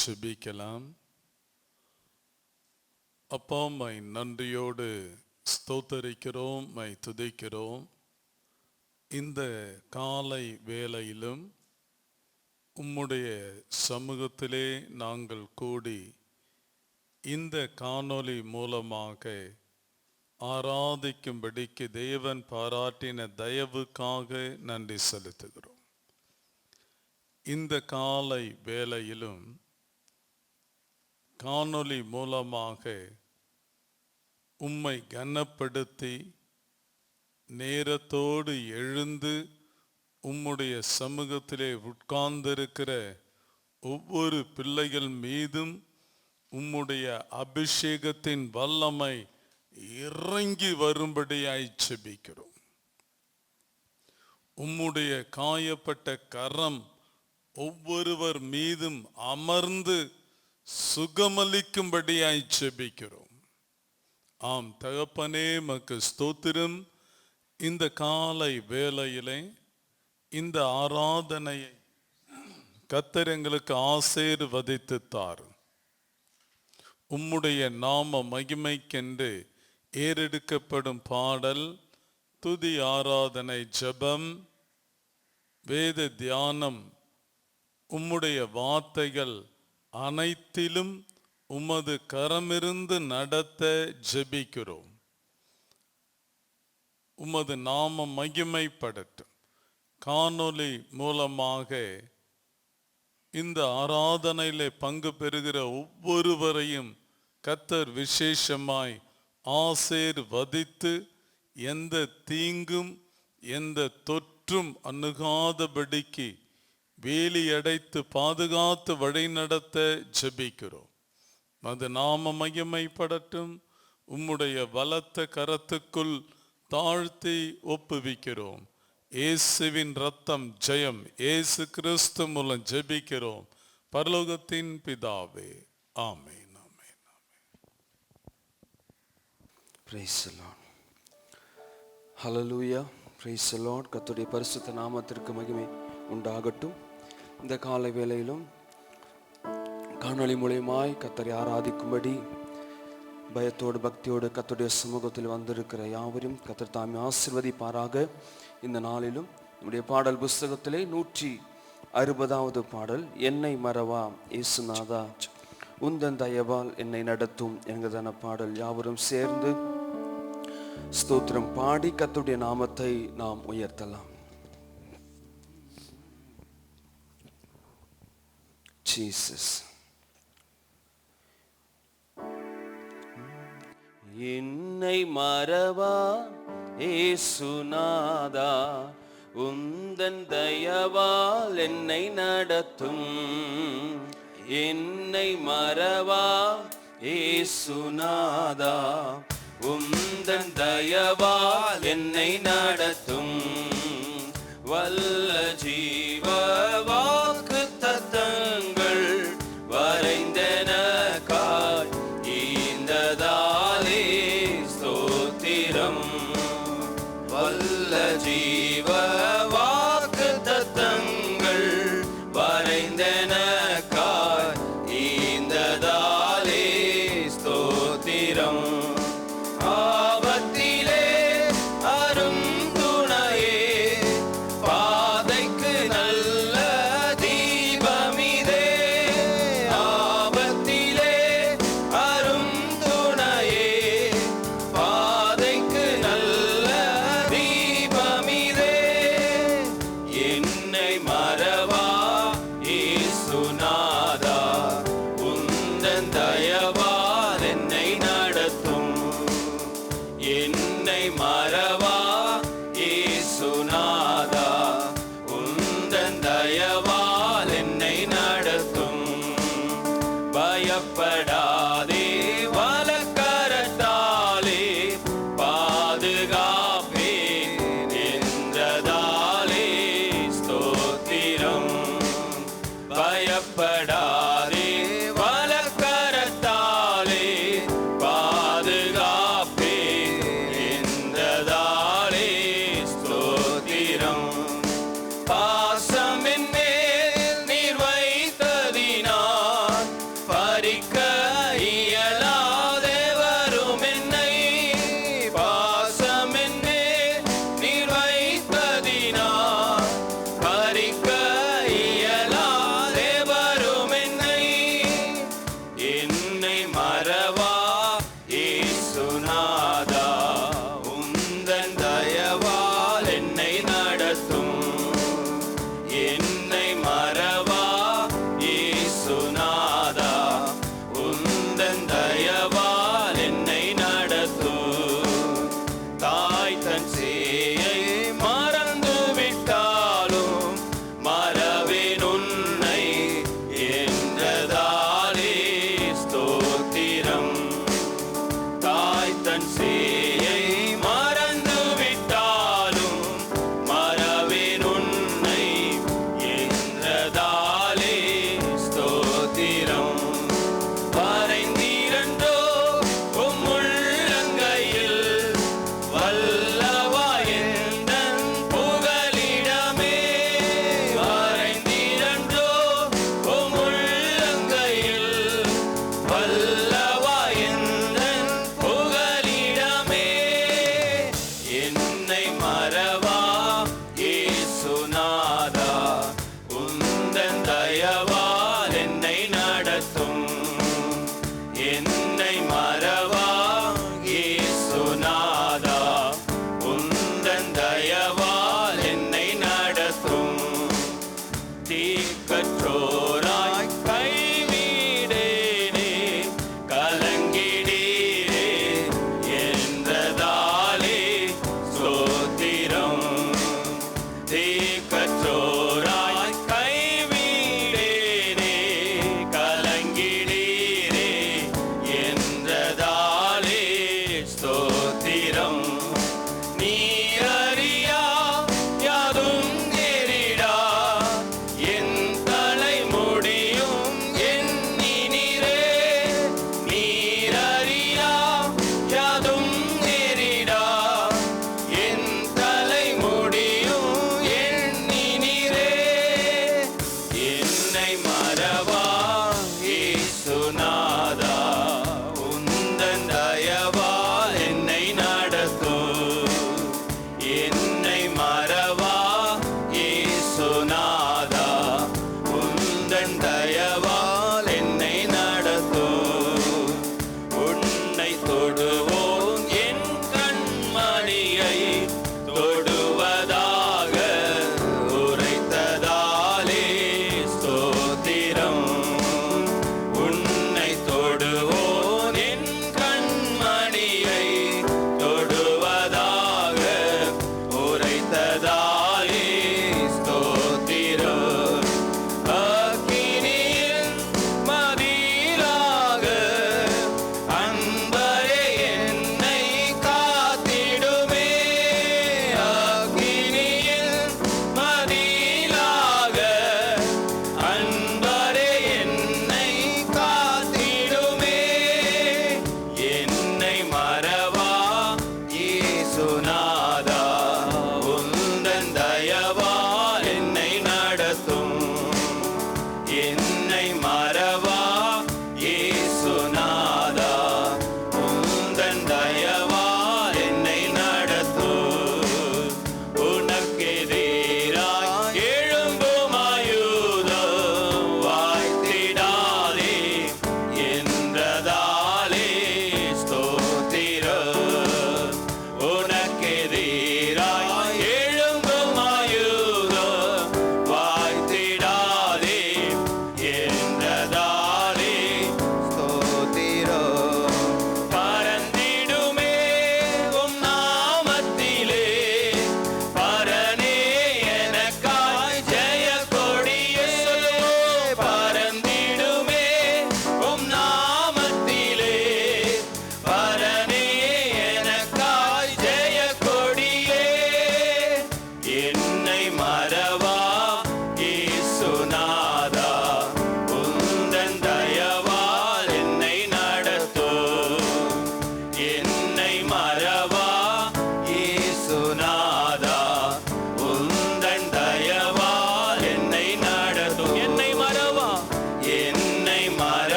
ஜெபிக்கலாம். அப்பா, மை நன்றியோடு ஸ்தோத்தரிக்கிறோம், மை துதிக்கிறோம். இந்த காலை வேளையிலும் உம்முடைய சமூகத்திலே நாங்கள் கூடி இந்த காணொளி மூலமாக ஆராதிக்கும்படிக்கு தேவன் பாராட்டின தயவுக்காக நன்றி செலுத்துகிறோம். இந்த காலை வேளையிலும் காணொளி மூலமாக உம்மை கனப்படுத்தி நேரத்தோடு எழுந்து உம்முடைய சமூகத்திலே உட்கார்ந்திருக்கிற ஒவ்வொரு பிள்ளைகள் மீதும் உம்முடைய அபிஷேகத்தின் வல்லமை இறங்கி வரும்படியாய் ஜெபிக்கிறோம். உம்முடைய காயப்பட்ட கரம் ஒவ்வொருவர் மீதும் அமர்ந்து சுகமளிக்கும்படியாய் ஜெபிக்கிறோம். ஆம் தகப்பனே, மக்கு ஸ்தோத்திரம். இந்த காலை வேளையிலே இந்த ஆராதனையை கர்த்தர் எங்களுக்கு ஆசீர்வதித்து தாரும். உம்முடைய நாம மகிமைக்கென்று ஏறெடுக்கப்படும் பாடல், துதி, ஆராதனை, ஜெபம், வேத தியானம், உம்முடைய வார்த்தைகள் அனைத்திலும் உமது கரமிருந்து நடத்த ஜெபிக்கிறோம். உமது நாம மகிமைப்படட்டும். காணொளி மூலமாக இந்த ஆராதனையிலே பங்கு பெறுகிற ஒவ்வொருவரையும் கர்த்தர் விசேஷமாய் ஆசீர்வதித்து எந்த தீங்கும் எந்த தொற்றும் அணுகாதபடிக்கு வேலி அடைத்து பாதுகாத்து வழி நடத்த ஜெபிக்கிறோம். அது நாம மகிமைப்படட்டும். உம்முடைய பலத்த கரத்துக்குள் தாழ்த்தி ஒப்புவிக்கிறோம். இயேசுவின் ரத்தம் ஜெயம். இயேசு கிறிஸ்து மூலம் ஜெபிக்கிறோம் பரலோகத்தின் பிதாவே, ஆமென், ஆமென், ஆமென். Praise the Lord. Hallelujah. Praise the Lord. கர்த்தருடைய பரிசுத்த நாமத்திற்கு மகிமை உண்டாகட்டும். இந்த காலை வேளையிலும் காணொளி மூலமாய் கர்த்தரை ஆராதிக்கும்படி பயத்தோடு பக்தியோடு கர்த்தருடைய சமூகத்தில் வந்திருக்கிற யாவரும் கர்த்தர் தாமே ஆசீர்வதிப்பாராக. இந்த நாளிலும் நம்முடைய பாடல் புஸ்தகத்திலே 160வது பாடல், என்னை மறவா இயேசுநாதா உந்தன் தயவால் என்னை நடத்தும் என்கிறதான பாடல். யாவரும் சேர்ந்து ஸ்தோத்திரம் பாடி கர்த்தருடைய நாமத்தை நாம் உயர்த்தலாம். ஜீசஸ். என்னை மறவா இயேசுநாதா உந்தன் தயவால் என்னை நடத்தும். என்னை மறவா இயேசுநாதா உந்தன் தயவால் என்னை நடத்தும். வல்ல ஜீவ வாக்கு தத்தங்கள் வரைந்தனக்காய் ஈந்ததாலே ஸ்தோத்திரம். வல்ல ஜீவ வாக்கு தத்தங்கள் வரைந்தனக்காய் ஈந்ததாலே ஸ்தோத்திரம். ஆபத்திலே அரும் துணையே, பாதைக்கு நல்ல தீபமிதே. ஆபத்திலே அரும் துணையே, பாதைக்கு நல்ல தீபமிதே. என்னை மறவா இயேசுநாதா உந்தன் தயவால் என்னை நடத்தும். என்னை மறவா இயேசுநாதா உந்தன் தயவால் என்னை நடத்தும். பயப்படாதே வலக்கரத்தாலே பாதுகாப்பேன் என்றதாலே ஸ்தோத்திரம். பயப்படாதே வலக்கரத்தாலே பாதுகாப்பேன் என்றதாலே ஸ்தோத்திரம். பாசம் என் மேல் நீர் வைத்ததினால் இயலாதே வரும் என்னை பாசம் என்னே நீர் வைத்ததினார் பறிக்க இயலாதே வரும் என்னை மறவா இயேசுநாதா உந்தன் தயவால் என்னை நடத்தும் என்னை மறவா இயேசுநாதா உந்தன் தயவால் என்னை நடத்தும் தாய் தன் சேயை மறந்து விட்டாலும் மறவேன் உன்னை என்றதாலே ஸ்தோத்திரம் தாய் தன் சேயை மறந்து விட்டாலும் மறவேன் உன்னை என்றதாலே ஸ்தோத்திரம் வரைந்திரண்டோ உம் உள்ளங்கையில் வல்லவா எந்தன் புகலிடமே வரைந்திரண்டோ உம் உள்ளங்கையில் வல்லவா எந்தன் புகலிடமே என்னை மறவா இயேசுநாதா உந்தன் தயவால் என்னை நடத்தும் என்னை மறவா இயேசுநாதா உந்தன் தயவால் என்னை நடத்தும் தீக்கற்றோராய் கைவிடேனே கலங்கிடீரே என்றதாலே ஸ்தோத்திரம் தீக்கற்றோராய் கைவிடேனே கலங்கிடீரே என்றதாலே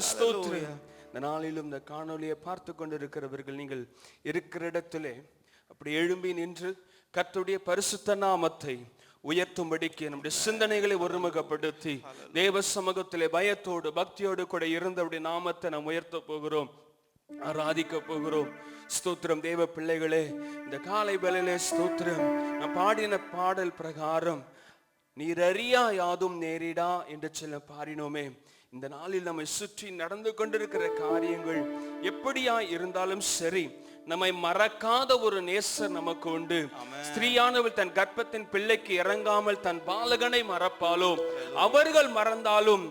ஸ்தோத்திரம். இந்த நாளிலும் இந்த காணொலியை பார்த்து கொண்டிருக்கிறவர்கள் நீங்கள் இருக்கிற இடத்திலே அப்படி எழும்பி நின்று கர்த்தருடைய பரிசுத்த நாமத்தை உயர்த்தும்படிக்கு நம்முடைய சிந்தனைகளை ஒருமுகப்படுத்தி தேவ சமூகத்திலே பயத்தோடு பக்தியோடு கூட இருந்தவுடைய நாமத்தை நாம் உயர்த்த போகிறோம், ஆராதிக்க போகிறோம். ஸ்தோத்திரம். தேவ பிள்ளைகளே, இந்த காலை வேளையிலே ஸ்தோத்திரம், நான் பாடின பாடல் பிரகாரம் நீர் அறியா யாதும் நேரிடா என்று சொல்ல பாடினோமே. இந்த நாளில் நம்மை சுற்றி நடந்து கொண்டிருக்கிற காரியங்கள் எப்படியா இருந்தாலும் சரி, நம்மை மறக்காத ஒரு நேசர் நமக்கு உண்டு. ஸ்திரீயானவள் தன் கர்ப்பத்தின் பிள்ளைக்கு இறங்காமல் தன் பாலகனை மறப்பாலோ, அவர்கள் மறந்தாலும்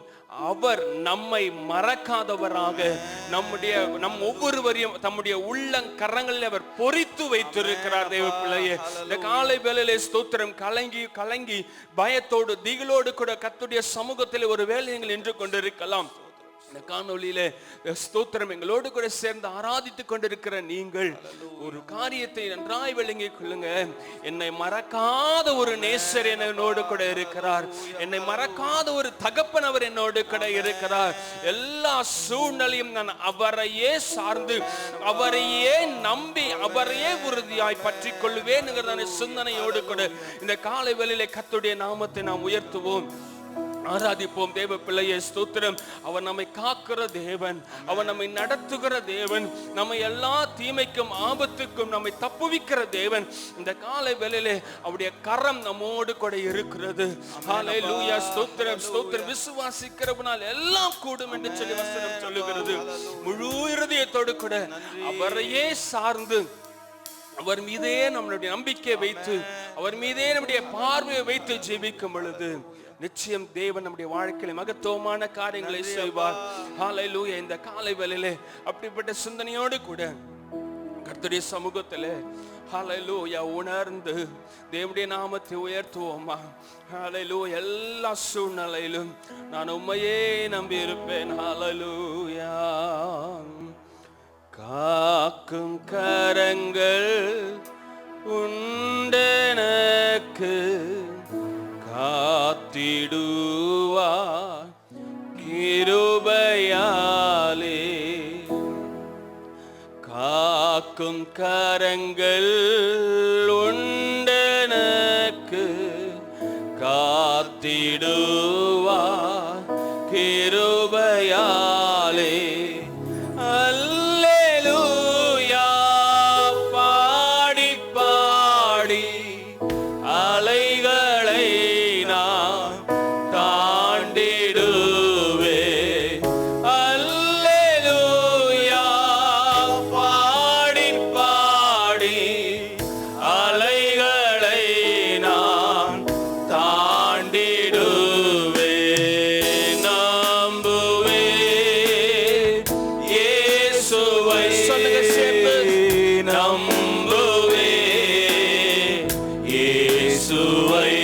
அவர் நம்மை மறக்காதவராக நம் ஒவ்வொருவரையும் தம்முடைய உள்ளங்கரங்களில் அவர் பொறித்து வைத்திருக்கிறார். தேவ பிள்ளையே, இந்த காலை வேளையிலே ஸ்தோத்திரம், கலங்கி பயத்தோடு திகிலோடு கூட கர்த்தருடைய சமூகத்தில் ஒரு வேளை நீங்கள் நின்று கொண்டிருக்கலாம். இந்த காணொலியிலே ஸ்தோத்திரம் எங்களோடு கூட சேர்ந்து ஆராதித்துக் கொண்டிருக்கிற நீங்கள் ஒரு காரியத்தை நன்றாய் விளங்கிக் கொள்ளுங்க. என்னை மறக்காத ஒரு நேசர் என்னோடு கூட இருக்கிறார். என்னை மறக்காத ஒரு தகப்பன் அவர் என்னோடு கூட இருக்கிறார். எல்லா சூழ்நிலையும் நான் அவரையே சார்ந்து, அவரையே நம்பி, அவரையே உறுதியாய் பற்றி கொள்வேன் சிந்தனையோடு கூட இந்த காலை வேளையிலே கர்த்தருடைய நாமத்தை நாம் உயர்த்துவோம், ஆராதிப்போம். தேவ பிள்ளையே ஸ்தோத்திரம். அவர் நம்மை காக்கிற தேவன், அவர் நம்மை நடத்துகிற தேவன், நம்மை எல்லா தீமைக்கும் ஆபத்துக்கும் நம்மை தப்புவிக்கிற தேவன். இந்த காலை வேளையிலே அவருடைய கரம் நம்மோடு கூட இருக்கிறது. ஹல்லேலூயா, ஸ்தோத்திரம், ஸ்தோத்திரம். விசுவாசிக்கிறவனால் எல்லாம் கூடும் என்று சொல்லி வசனம் சொல்லுகிறது. முழு இருதயத்தோடு கூட அவரையே சார்ந்து, அவர் மீதே நம்மளுடைய நம்பிக்கை வைத்து, அவர் மீதே நம்முடைய பார்வையை வைத்து ஜெபிக்கும் பொழுது நிச்சயம் தேவன் நம்முடைய வாழ்க்கையில மகத்துவமான காரியங்களை செய்வார். ஹல்லேலூயா. இந்த காலை வேளையிலே அப்படிப்பட்ட சிந்தனையோடு கூட கர்த்தருடைய சமூகத்திலே ஹல்லேலூயா உணர்ந்து தேவனுடைய நாமத்தை உயர்த்துவோமா. ஹல்லேலூயா. எல்லா சூழ்நிலையிலும் நான் உம்மையே நம்பி இருப்பேன். ஹல்லேலூயா. காக்கும் கரங்கள் உண்டெனக்கு காத்திடுவார் கிருபையாலே. காக்கும் கரங்கள் உண்டெனக்கு காத்திடுவார் கிருபையாலே. அல்லேலூயா. பாடி பாடி அலைகளை நான் தாண்டிடுவே. அல்லேலூயா. பாடி பாடி அலைகளை நான் தாண்டிடுவே. நம்புவே இயேசுவை. சொல்லுங்க சேர்ந்து. நம்புவே இயேசுவை.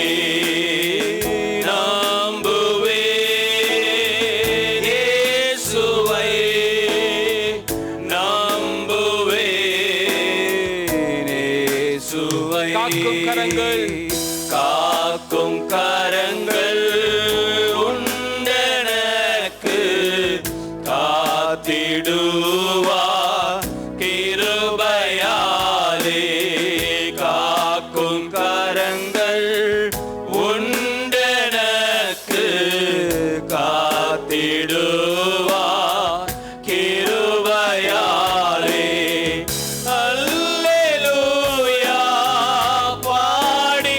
நம்புவே இயேசுவை. நம்புவே இயேசுவை. காக்கும் கரங்கள், காக்கும் கரங்கள் உண்டெனக்கு காத்திடுவார் கிருபையாலே. காக்கும் கரங்கள் உண்டெனக்கு காத்திடுவார் கிருபையாலே. அல்லேலூயா. பாடி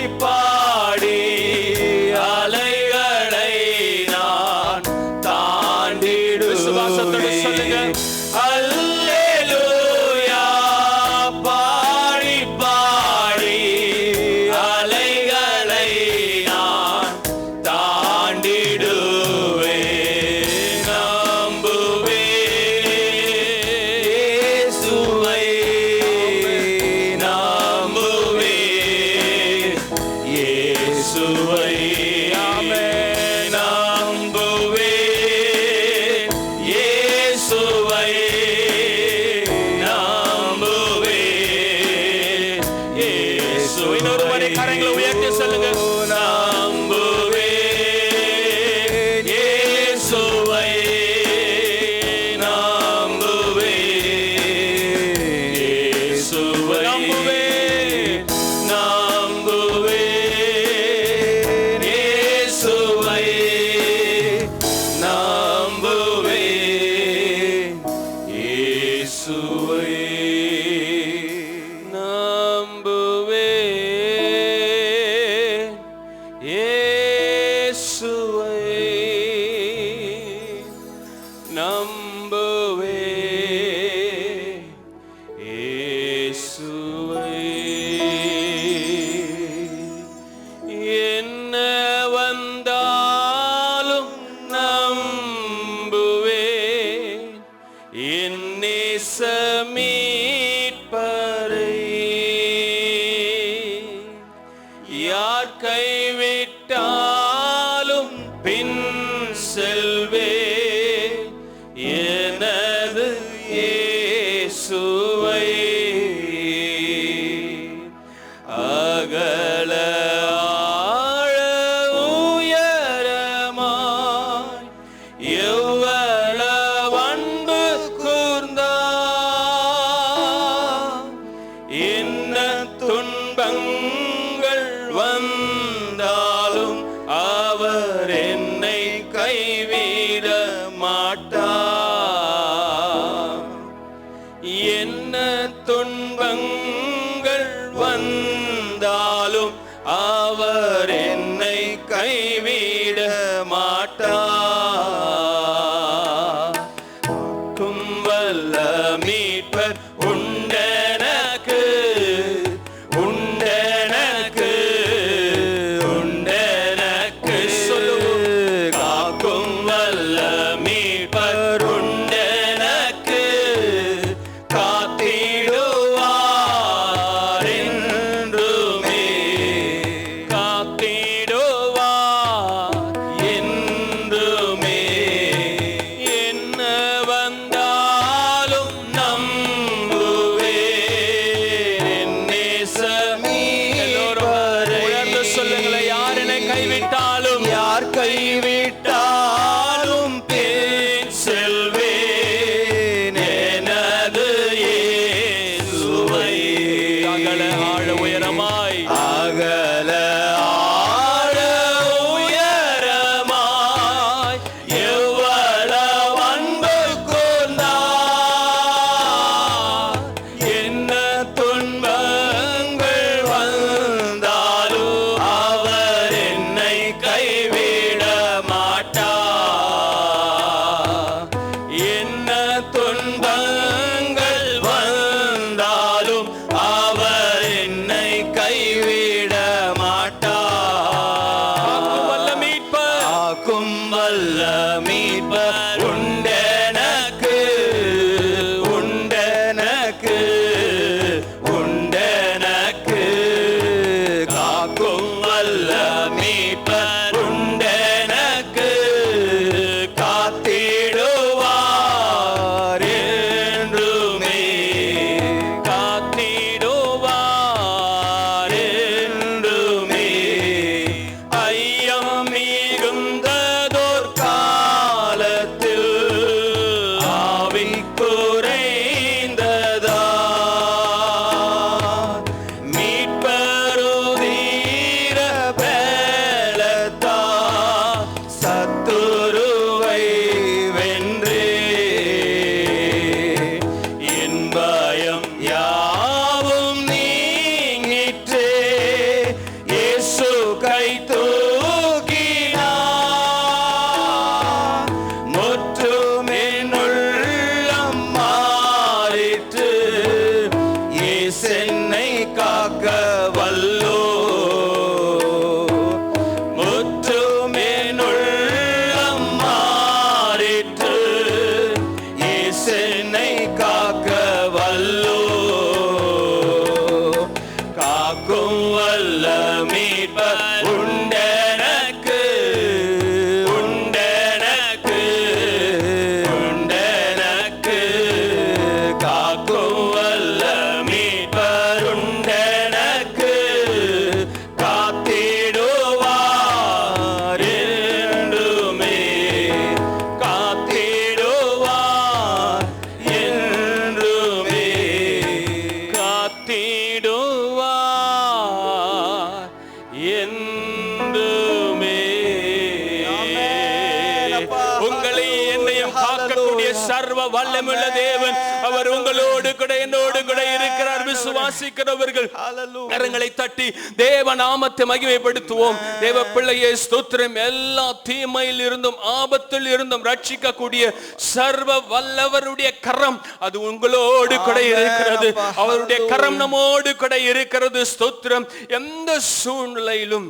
காக்க வல்லோ, முற்றுமெனுள்ளம் மாறிற்று, இயேசென்னை காக்க வல்லோ. முற்றுமெனுள்ளம் மாறிற்று, இயேசென்னை காக்க வல்லோ. முற்றுமெனுள்ளம் மாறிற்று, இயேசென்னை காக்க வல்லோ. அவர் உங்களோடு கூட என்னோடு கூட இருக்கிறார். விசுவாசிக்கிறவர்கள் கரங்களை தட்டி தேவ நாமத்தை மகிமைப்படுத்துவோம். தேவ பிள்ளையே ஸ்தோத்திரம். எல்லா தீமையில் இருந்தும் ஆபத்தில் இருந்தும் ரட்சிக்க கூடிய சர்வ வல்லவருடைய கரம் அது உங்களோடு கூட இருக்கிறது. அவருடைய கரம் நம்மோடு கூட இருக்கிறது. ஸ்தோத்திரம். எந்த சூழ்நிலையிலும்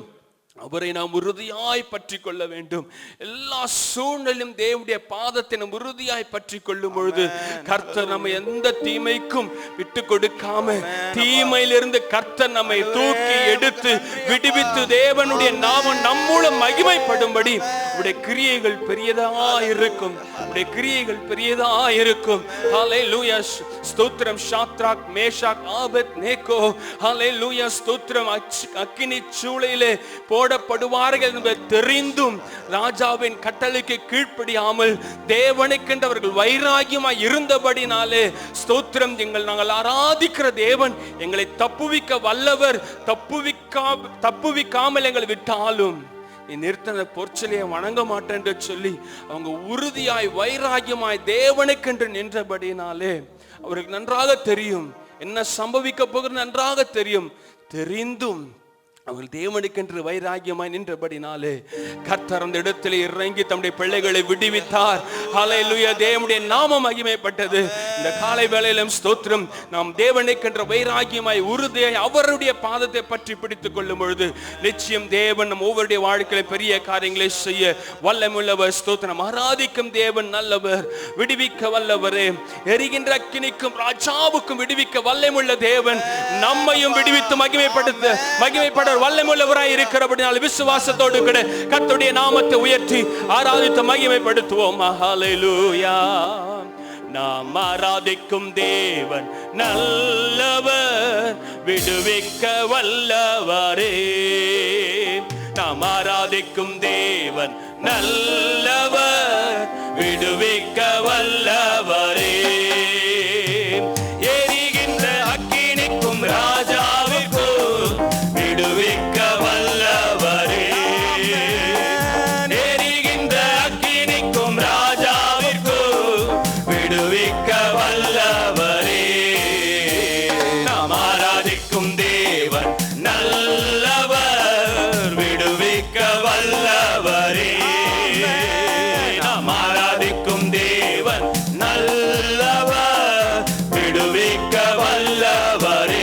அவரை நாம் உறுதியாய் பற்றி கொள்ள வேண்டும். எல்லா சூழ்நிலையும் தேவனுடைய பாதத்தை நாம் உறுதியாய் பற்றி கொள்ளும் பொழுது கர்த்தர் நம்ம எந்த தீமைக்கும் விட்டு கொடுக்காம தீமையிலிருந்து கர்த்தர் நம்மை தூக்கி எடுத்து விடுவித்து தேவனுடைய நாமம் நம்மூலம் மகிமைப்படும்படி உடைய கிரியைகள் பெரியதா இருக்கும். உடைய கிரியைகள் பெரியதா இருக்கும். ஹல்லேலூயா. ஸ்தோத்திரம். ஷாத்ராக் மேஷாக் ஆபேத்நேகோ ஹல்லேலூயா. ஸ்தோத்திரம். அக்கினி சூளையிலே போடப்படுவார்கள் என்பது தெரிந்தும் ராஜாவின் கட்டளைக்கு கீழ்ப்படியாமல் தேவனுக்கென்றவர்கள் வைராகியமாய் இருந்தபடினாலே ஸ்தோத்திரம். நாங்கள் ஆராதிக்கிற தேவன் எங்களை தப்புவிக்க வல்லவர். தப்புவிக்காமல் எங்களை விட்டாலும் நிறுத்தன பொற்சிலையை வணங்க மாட்டேன் என்று சொல்லி அவங்க உறுதியாய் வைராகியமாய் தேவனுக்கென்று நின்றபடினாலே அவருக்கு நன்றாக தெரியும் என்ன சம்பவிக்க போகிறது. நன்றாக தெரிந்தும் அவர்கள் தேவனுக்கென்று வைராகியமாய் நின்றபடினாலே கர்த்தர் அந்த இடத்திலே இறங்கி தம்முடைய பிள்ளைகளை விடுவித்தார். ஹல்லேலூயா. தேவனுடைய நாமம் மகிமைப்பட்டது. இந்த காலை வேளையிலும் ஸ்தோத்திரம். நாம் தேவனுக்கென்று வைராகியமாய் உறுதியாய் அவருடைய பாதத்தை பற்றி பிடித்துக் கொள்ளும் பொழுது நிச்சயம் தேவன் நம் ஒவ்வொருடைய வாழ்க்கையில பெரிய காரியங்களை செய்ய வல்லமுள்ளவர். ஸ்தோத்திரம். ஆராதிக்கும் தேவன் நல்லவர். விடுவிக்க வல்லவரே. எரிகின்ற அக்கினிக்கும் ராஜாவுக்கும் விடுவிக்க வல்லமுள்ள தேவன் நம்மையும் விடுவித்து மகிமைப்பட வல்லமுள்ளவராய் இருக்கிறபடியால் விசுவாசத்தோடு கூட கர்த்தருடைய நாமத்தை உயர்த்தி ஆராதித்து மகிமைப்படுத்துவோம். ஹல்லேலூயா. நாம் ஆராதிக்கும் தேவன் நல்லவர். விடுவிக்க வல்லவரே. நாம் ஆராதிக்கும் தேவன் நல்லவர். விடுவிக்க வல்லவரே. எரிகின்ற அக்கினிக்கும் ராஜாவுக்கும் விடுவிக்க வல்லவரே. எரிகின்ற அக்கினிக்கும் ராஜாவிற்கும் விடுவிக்க வல்லவரே. நாம் ஆராதிக்கும் தேவன் நல்லவர். விடுவிக்க வல்லவரே. நாம் ஆராதிக்கும் தேவன் நல்லவர். விடுவிக்க வல்லவரே.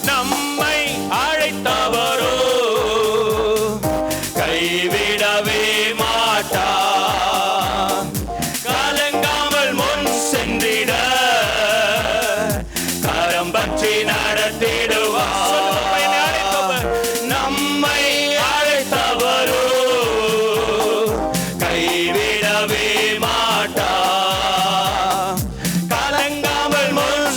நம்மை அழைத்தவரோ கைவிடவே மாட்டார். கலங்காமல் முன் சென்றிட கரம் பற்றி நடத்திடுவார். நம்மை அழைத்தவரோ கைவிடவே மாட்டார். கலங்காமல் முன்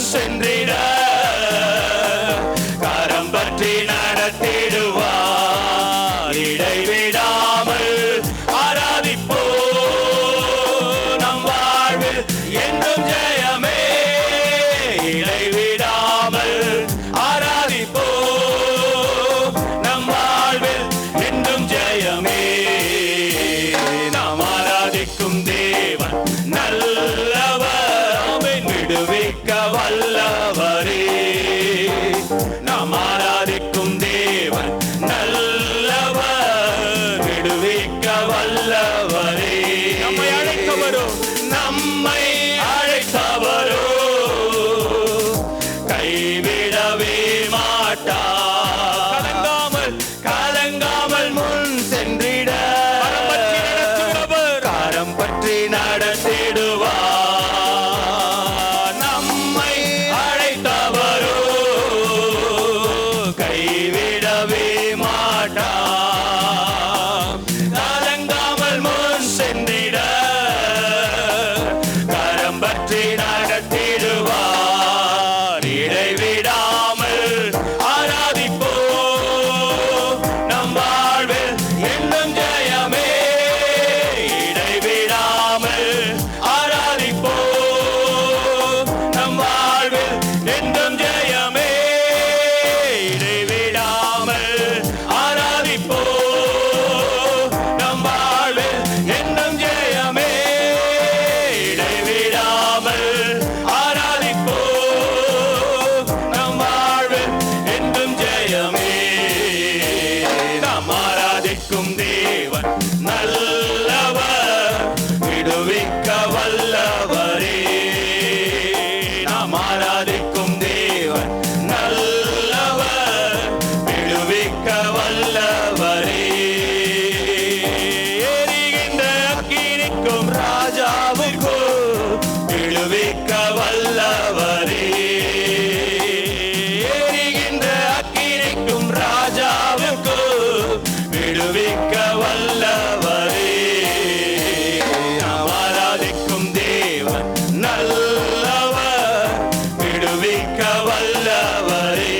விடுவிக்க வல்லவரே. நாம் ஆராதிக்கும் தேவன் நல்லவர், விடுவிக்க வல்லவரே.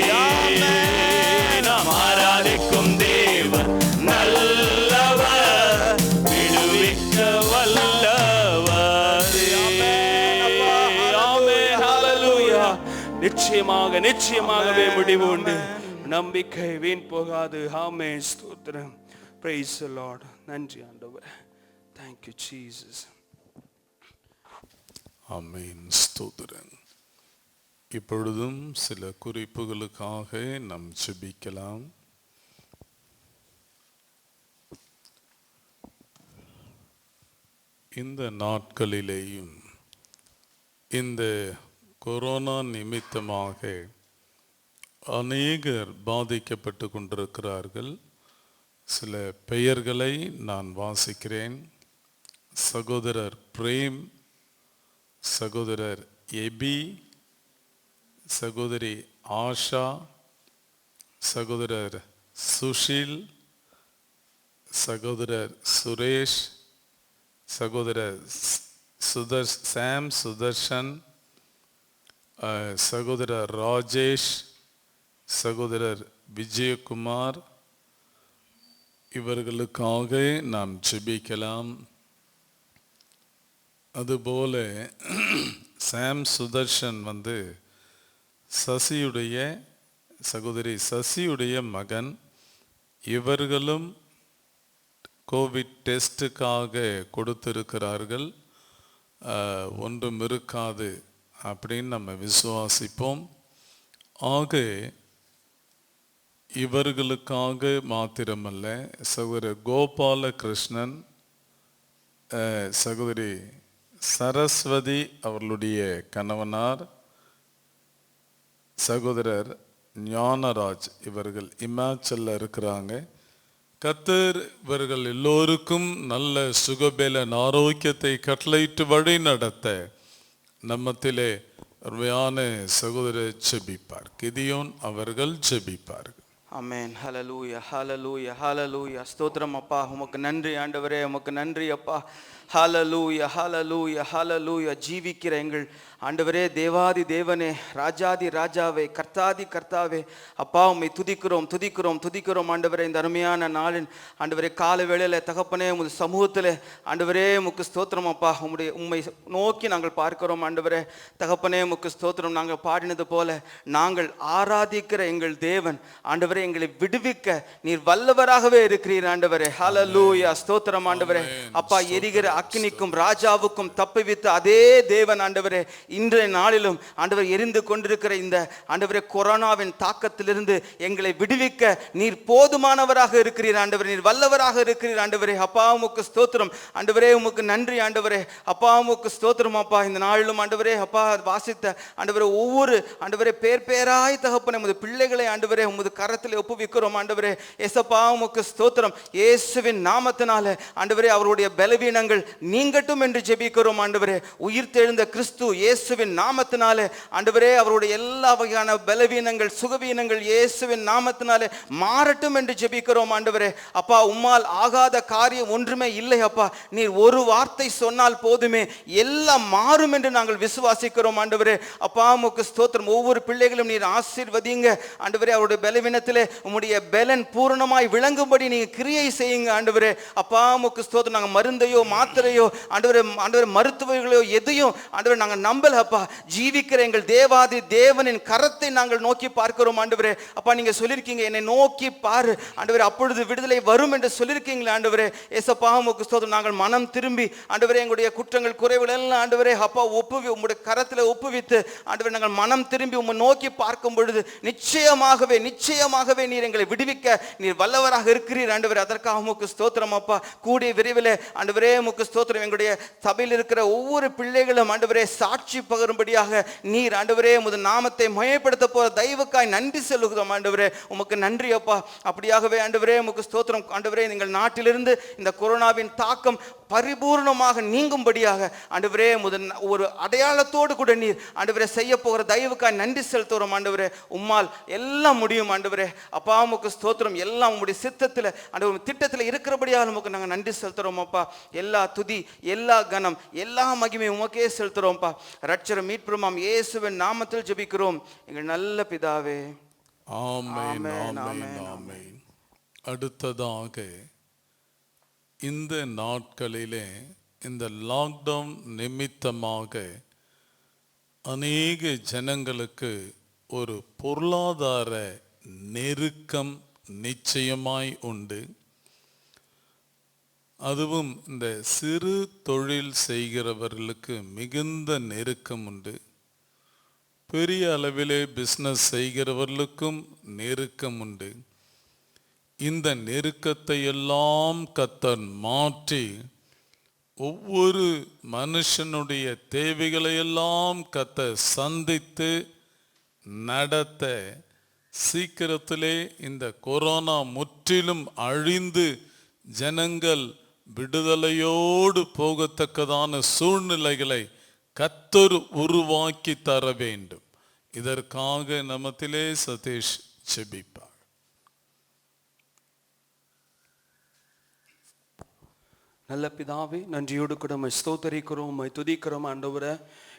நாம் ஆராதிக்கும் தேவன் நல்லவர், விடுவிக்க வல்லவரே. ஆமென். ஹல்லேலூயா. நிச்சயமாகவே முடிவு உண்டு. நம்பிக்கை வீண் போகாது. ஆமென். ஸ்தோத்திரம். Praise the Lord. நன்றி ஆண்டவரே. Thank you Jesus. ஆமென். ஸ்தோத்திரம். இப்பொழுதும் சில குறிப்புகளுக்காக நாம் ஜெபிக்கலாம். இந்த நாட்களிலேயும் இந்த கொரோனா நிமித்தமாக அநேகர் பாதிக்கப்பட்டு கொண்டிருக்கிறார்கள். சில பெயர்களை நான் வாசிக்கிறேன். சகோதரர் பிரேம், சகோதரர் எபி, சகோதரி ஆஷா, சகோதரர் சுஷில், சகோதரர் சுரேஷ், சகோதரர் சாம் சுதர்ஷன், சகோதரர் ராஜேஷ், சகோதரர் விஜயகுமார், இவர்களுக்காக நாம் ஜெபிக்கலாம். அதுபோல சாம் சுதர்ஷன் சசியுடைய சகோதரி சசியுடைய மகன். இவர்களும் கோவிட் டெஸ்ட்டுக்காக கொடுத்திருக்கிறார்கள். ஒன்றும் இருக்காது அப்படின்னு நம்ம விசுவாசிப்போம். ஆக இவர்களுக்காக மாத்திரமல்ல, சகோதரர் கோபாலகிருஷ்ணன், சகோதரி சரஸ்வதி அவர்களுடைய கணவனார், சகோதரர் ஞானராஜ், இவர்கள் இமாச்சல்ல இருக்கிறாங்க. கர்த்தர் இவர்கள் எல்லோருக்கும் நல்ல சுகபேலன் ஆரோக்கியத்தை கட்டளையிட்டு வழி நடத்த நம்மத்திலே அருமையான சகோதரர் ஜெபிப்பார். கிதியோன் அவர்கள் ஜெபிப்பார்கள். ஆமென். ஹல்லேலூயா, ஹல்லேலூயா, ஹல்லேலூயா. ஸ்தோத்திரம் அப்பா, உமக்கு நன்றி ஆண்டவரே, உமக்கு நன்றி அப்பா. ஹல்லேலூயா, ஹல்லேலூயா, ஹல்லேலூயா. ஜீவிக்கிற எங்கள் ஆண்டவரே, தேவாதி தேவனே, ராஜாதி ராஜாவே, கர்த்தாதி கர்த்தாவே, அப்பா உம்மை துதிக்கிறோம் துதிக்கிறோம் துதிக்கிறோம் ஆண்டவரே. இந்த அருமையான நாளின் ஆண்டவரே கால வேளையில் தகப்பனே உமது சமூகத்தில் ஆண்டவரே உமக்கு ஸ்தோத்திரம் அப்பா. உம்மை நோக்கி நாங்கள் பார்க்கிறோம் ஆண்டவரே. தகப்பனே உமக்கு ஸ்தோத்திரம். நாங்கள் பாடினது போல நாங்கள் ஆராதிக்கிற எங்கள் தேவன் ஆண்டவரே எங்களை விடுவிக்க நீர் வல்லவராகவே இருக்கிறீர் ஆண்டவரே. ஹல்லேலூயா, ஸ்தோத்திரம் ஆண்டவரே. அப்பா, எரிகிற அக்கினிக்கும் ராஜாவுக்கும் தப்புவித்த அதே தேவன் ஆண்டவரே இன்றைய நாளிலும் ஆண்டவர் எரிந்து கொண்டிருக்கிற இந்த ஆண்டவரே கொரோனாவின் தாக்கத்திலிருந்து எங்களை விடுவிக்க நீர் போதுமானவராக இருக்கிறீர் ஆண்டவரே. நீர் வல்லவராக இருக்கிறீர் ஆண்டவரே. அப்பா உமக்கு ஸ்தோத்திரம் ஆண்டவரே. உமக்கு நன்றி ஆண்டவரே. அப்பா உமக்கு ஸ்தோத்திரம் அப்பா. இந்த நாளிலும் ஆண்டவரே அப்பா வாசித்த ஆண்டவரே ஒவ்வொரு ஆண்டவரே பேராய் தகப்பனே உமது பிள்ளைகளை ஆண்டவரே உமது கரத்தில் ஒப்புவிக்கிறோம் ஆண்டவரே. ஏசப்பா உமக்கு ஸ்தோத்திரம். இயேசுவின் நாமத்தினால ஆண்டவரே அவருடைய பலவீனங்கள் நீங்கட்டும் என்று ஜெபிக்கிறோம் ஆண்டவரே. உயிர்த்தெழுந்த கிறிஸ்து இயேசுவின் நாமத்தினாலே ஆண்டவரே அவருடைய எல்லா வகையான பலவீனங்கள் சுகவீனங்கள் இயேசுவின் நாமத்தினாலே மாறட்டும் என்று ஜெபிக்கிறோம் ஆண்டவரே. அப்பா, உம்மால் ஆகாத காரியம் ஒன்றுமே இல்லை அப்பா. நீர் ஒரு வார்த்தை சொன்னால் போதுமே எல்லாம் மாறும் என்று நாங்கள் விசுவாசிக்கிறோம் ஆண்டவரே. அப்பா உமக்கு ஸ்தோத்திரம். ஒவ்வொரு பிள்ளைகளும் நீர் ஆசீர்வதிங்க ஆண்டவரே. அவருடைய பலவீனத்திலே உம்முடைய பலன் பூரணமாய் விளங்கும்படி நீங்க கிரியை செய்யுங்க ஆண்டவரே. அப்பா உமக்கு ஸ்தோத்திரம். நாங்கள் மருந்தையோ மாத்திரையோ ஆண்டவரே மருத்துவர்களோ எதையும் ஆண்டவரே நாங்கள் நம்பல அப்பா. ஜீவிக்கிற எங்கள் தேவாதி தேவனின் கரத்தை நாங்கள் நோக்கி பார்க்கிறோம் ஆண்டவரே. அப்பா, நீங்க சொல்லியிருக்கீங்க என்னை நோக்கி பாரு ஆண்டவரே அப்பொழுது விடுதலை வரும் என்று சொல்லியிருக்கீங்களே ஆண்டவரே. ஏசப்பா உமக்கு ஸ்தோத்திரம். நாங்கள் மனம் திரும்பி ஆண்டவரே எங்களுடைய குற்றங்கள் குறைவுகள் எல்லாம் ஆண்டவரே அப்பா உம்முடைய கரத்தில் ஒப்புவித்து ஆண்டவரே நாங்கள் மனம் திரும்பி உம்மை நோக்கி பார்க்கும் பொழுது நிச்சயமாகவே நீர் எங்களை விடுவிக்க நீர் வல்லவராக இருக்கிறீர் ஆண்டவரே. அதற்காக உமக்கு ஸ்தோத்திரம் அப்பா. கூடிய விரைவில் ஆண்டவரே உமக்கு ஸ்தோத்திரம். எங்களுடைய சபையில் இருக்கிற ஒவ்வொரு பிள்ளைகளும் ஆண்டவரே சாட்சி பகரும்படியாக நீர் ஆண்டவரே உமது நாமத்தை மயப்படுத்த போற தயவுக்காய் நன்றி செலுத்துகிறோம் ஆண்டவரே. உமக்கு நன்றி அப்பா. அப்படியாகவே ஆண்டவரே உமக்கு ஸ்தோத்திரம் ஆண்டவரே. எங்கள் நாட்டிலிருந்து இந்த கொரோனாவின் தாக்கம் பரிபூர்ணமாக நீங்கும்படியாக ஆண்டவரே ஒரு அடையாளத்தோடு கூட நீர் ஆண்டவரே செய்ய போகிற தயவுக்காய் நன்றி செலுத்துகிறோம் ஆண்டவரே. உம்மால் எல்லாம் முடியும் ஆண்டவரே. அப்பா உமக்கு ஸ்தோத்திரம். எல்லாம் உங்களுடைய சித்தத்தில் ஆண்டவர் திட்டத்தில் இருக்கிறபடியால் உமக்கு நாங்கள் நன்றி செலுத்துகிறோம் அப்பா. எல்லா துதி, எல்லா கனம், எல்லா மகிமை உமக்கே செலுத்துகிறோம்ப்பா. ரட்சகரும் மீட்பருமாம் இயேசுவின் நாமத்தில் ஜெபிக்கிறோம் எங்கள் நல்ல பிதாவே. ஆமென், ஆமென், ஆமென், ஆமென், ஆமென். அடுத்ததாக இந்த நாட்களிலே இந்த லாக்டவுன் நிமித்தமாக அநேக ஜனங்களுக்கு ஒரு பொருளாதார நெருக்கம் நிச்சயமாய் உண்டு. அதுவும் இந்த சிறு தொழில் செய்கிறவர்களுக்கு மிகுந்த நெருக்கம் உண்டு. பெரிய அளவிலே பிஸ்னஸ் செய்கிறவர்களுக்கும் நெருக்கம் உண்டு. இந்த நெருக்கத்தை எல்லாம் கர்த்தர் மாற்றி ஒவ்வொரு மனுஷனுடைய தேவைகளை எல்லாம் கர்த்தர் சந்தித்து நடத்த சீக்கிரத்திலே இந்த கொரோனா முற்றிலும் அழிந்து ஜனங்கள் விடுதலையோடு போகத்தக்கதான சூழ்நிலைகளை கர்த்தர் உருவாக்கி தர வேண்டும். இதற்காக நமத்திலே சதீஷ் ஜெபிப்பார். நல்ல பிதாவே, நன்றியோடு கூட உம்மை ஸ்தோத்தரிக்கிறோம், உம்மை துதிக்கிறோம் ஆண்டவரே.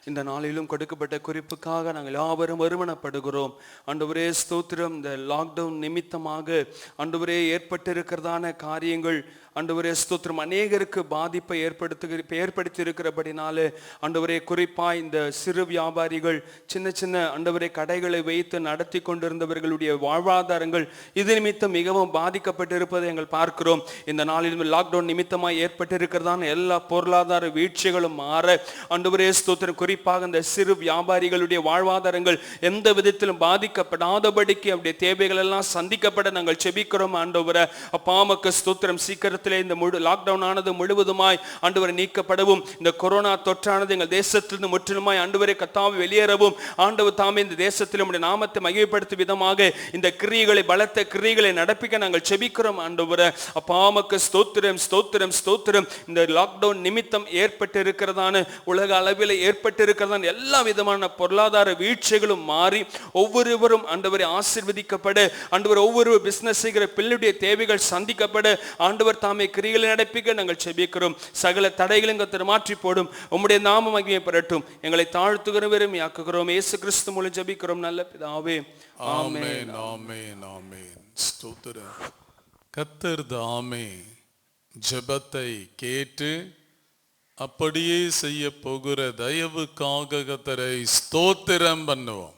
இந்த நாளிலும் கொடுக்கப்பட்ட குறிப்புக்காக நாங்கள் யாவரும் வருமானப்படுகிறோம் ஆண்டவரே. ஸ்தோத்திரம். இந்த லாக்டவுன் நிமித்தமாக ஆண்டவரே ஏற்பட்டிருக்கிறதான காரியங்கள் ஆண்டவரே ஸ்தோத்திரம் அநேகருக்கு பாதிப்பை ஏற்படுத்தி இருக்கிறபடினாலே ஆண்டவரே, குறிப்பாய் இந்த சிறு வியாபாரிகள், சின்ன சின்ன ஆண்டவரே கடைகளை வைத்து நடத்தி கொண்டிருந்தவர்களுடைய வாழ்வாதாரங்கள் இது நிமித்தம் மிகவும் பாதிக்கப்பட்டிருப்பதை எங்கள் பார்க்கிறோம். இந்த நாளிலும் லாக்டவுன் நிமித்தமாக ஏற்பட்டிருக்கிறதான எல்லா பொருளாதார வீழ்ச்சிகளும் மாற ஆண்டவரே ஸ்தோத்திரம், குறிப்பாக இந்த சிறு வியாபாரிகளுடைய வாழ்வாதாரங்கள் எந்த விதத்திலும் பாதிக்கப்படாதபடிக்கு அவருடைய தேவைகள் எல்லாம் சந்திக்கப்பட நாங்கள் செபிக்கிறோம் ஆண்டவரே. அப்பா உமக்கு ஸ்தோத்திரம். சீக்கிரத்திலே இந்த லாக்டவுன் ஆனது முழுவதுமாய் ஆண்டவரை நீக்கப்படவும், இந்த கொரோனா தொற்றானது எங்கள் தேசத்திலிருந்து முற்றிலுமாய் ஆண்டவரை கர்த்தாவே வெளியேறவும், ஆண்டவர் தாமே இந்த தேசத்தில் உம்முடைய நாமத்தை மகிமைப்படுத்தும் விதமாக இந்த கிரியைகளை, பலத்த கிரியைகளை நடப்பிக்க நாங்கள் செபிக்கிறோம் ஆண்டவரே. அப்பா உமக்கு ஸ்தோத்திரம், ஸ்தோத்திரம், ஸ்தோத்திரம். இந்த லாக்டவுன் நிமித்தம் ஏற்பட்டு இருக்கிறதான உலக அளவில் ஏற்பட்டு இருக்கிறதான எல்லா விதமான பொருளாதார வீழ்ச்சிகளும் மாறி ஒவ்வொருவரும் ஆண்டவரை ஆசீர்வதிக்கப்பட, ஆண்டவர் ஒவ்வொரு பிசினஸ் செய்கிற பிள்ளையுடைய தேவைகள் சந்திக்கப்பட ஆண்டவர் தாமே கிரிகளை நடப்பிக்க நாங்கள் செபிக்கிறோம். சகல தடைகளையும் கர்த்தர் மாற்றி போடும். உம்முடைய நாமம் மகிமை பெறட்டும். எங்களை தாழ்த்துகிறவரும் யாக்குகிறோம். இயேசு கிறிஸ்து மூலம் ஜெபிக்கிறோம் நல்ல பிதாவே. ஆமென், ஆமென், ஆமென். ஸ்தோத்திரம். கர்த்தர் தாமே ஜெபத்தை கேட்டு அப்படியே செய்ய போகிற தயவுக்காக கர்த்தரை ஸ்தோத்திரம் பண்ணுவோம்.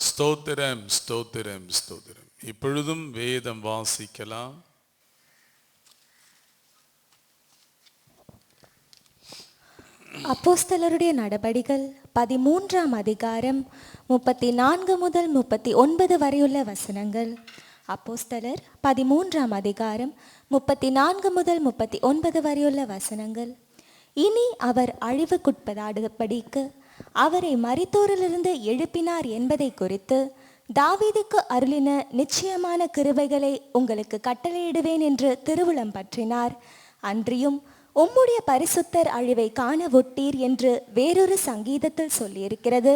ஸ்தோத்திரம், ஸ்தோத்திரம், ஸ்தோத்திரம். இப்பொழுதும் வேதம் வாசிக்கலாம். அப்போஸ்தலருடைய நடபடிகள் 13ஆம் அதிகாரம் 34 முதல் 39 வரையுள்ள வசனங்கள். அப்போஸ்தலர் 13ஆம் அதிகாரம் 34 முதல் 39 வரையுள்ள வசனங்கள். இனி அவர் அழிவுக்குட்படாதபடிக்கு அவரை மரித்தோரிலிருந்து எழுப்பினார் என்பதை குறித்து தாவீதுக்கு அருளின நிச்சயமான கிருபைகளை உங்களுக்கு கட்டளையிடுவேன் என்று திருவுளம் பற்றினார். அன்றியும் உம்முடைய பரிசுத்தர் அழிவை காண ஒட்டீர் என்று வேறொரு சங்கீதத்தில் சொல்லியிருக்கிறது.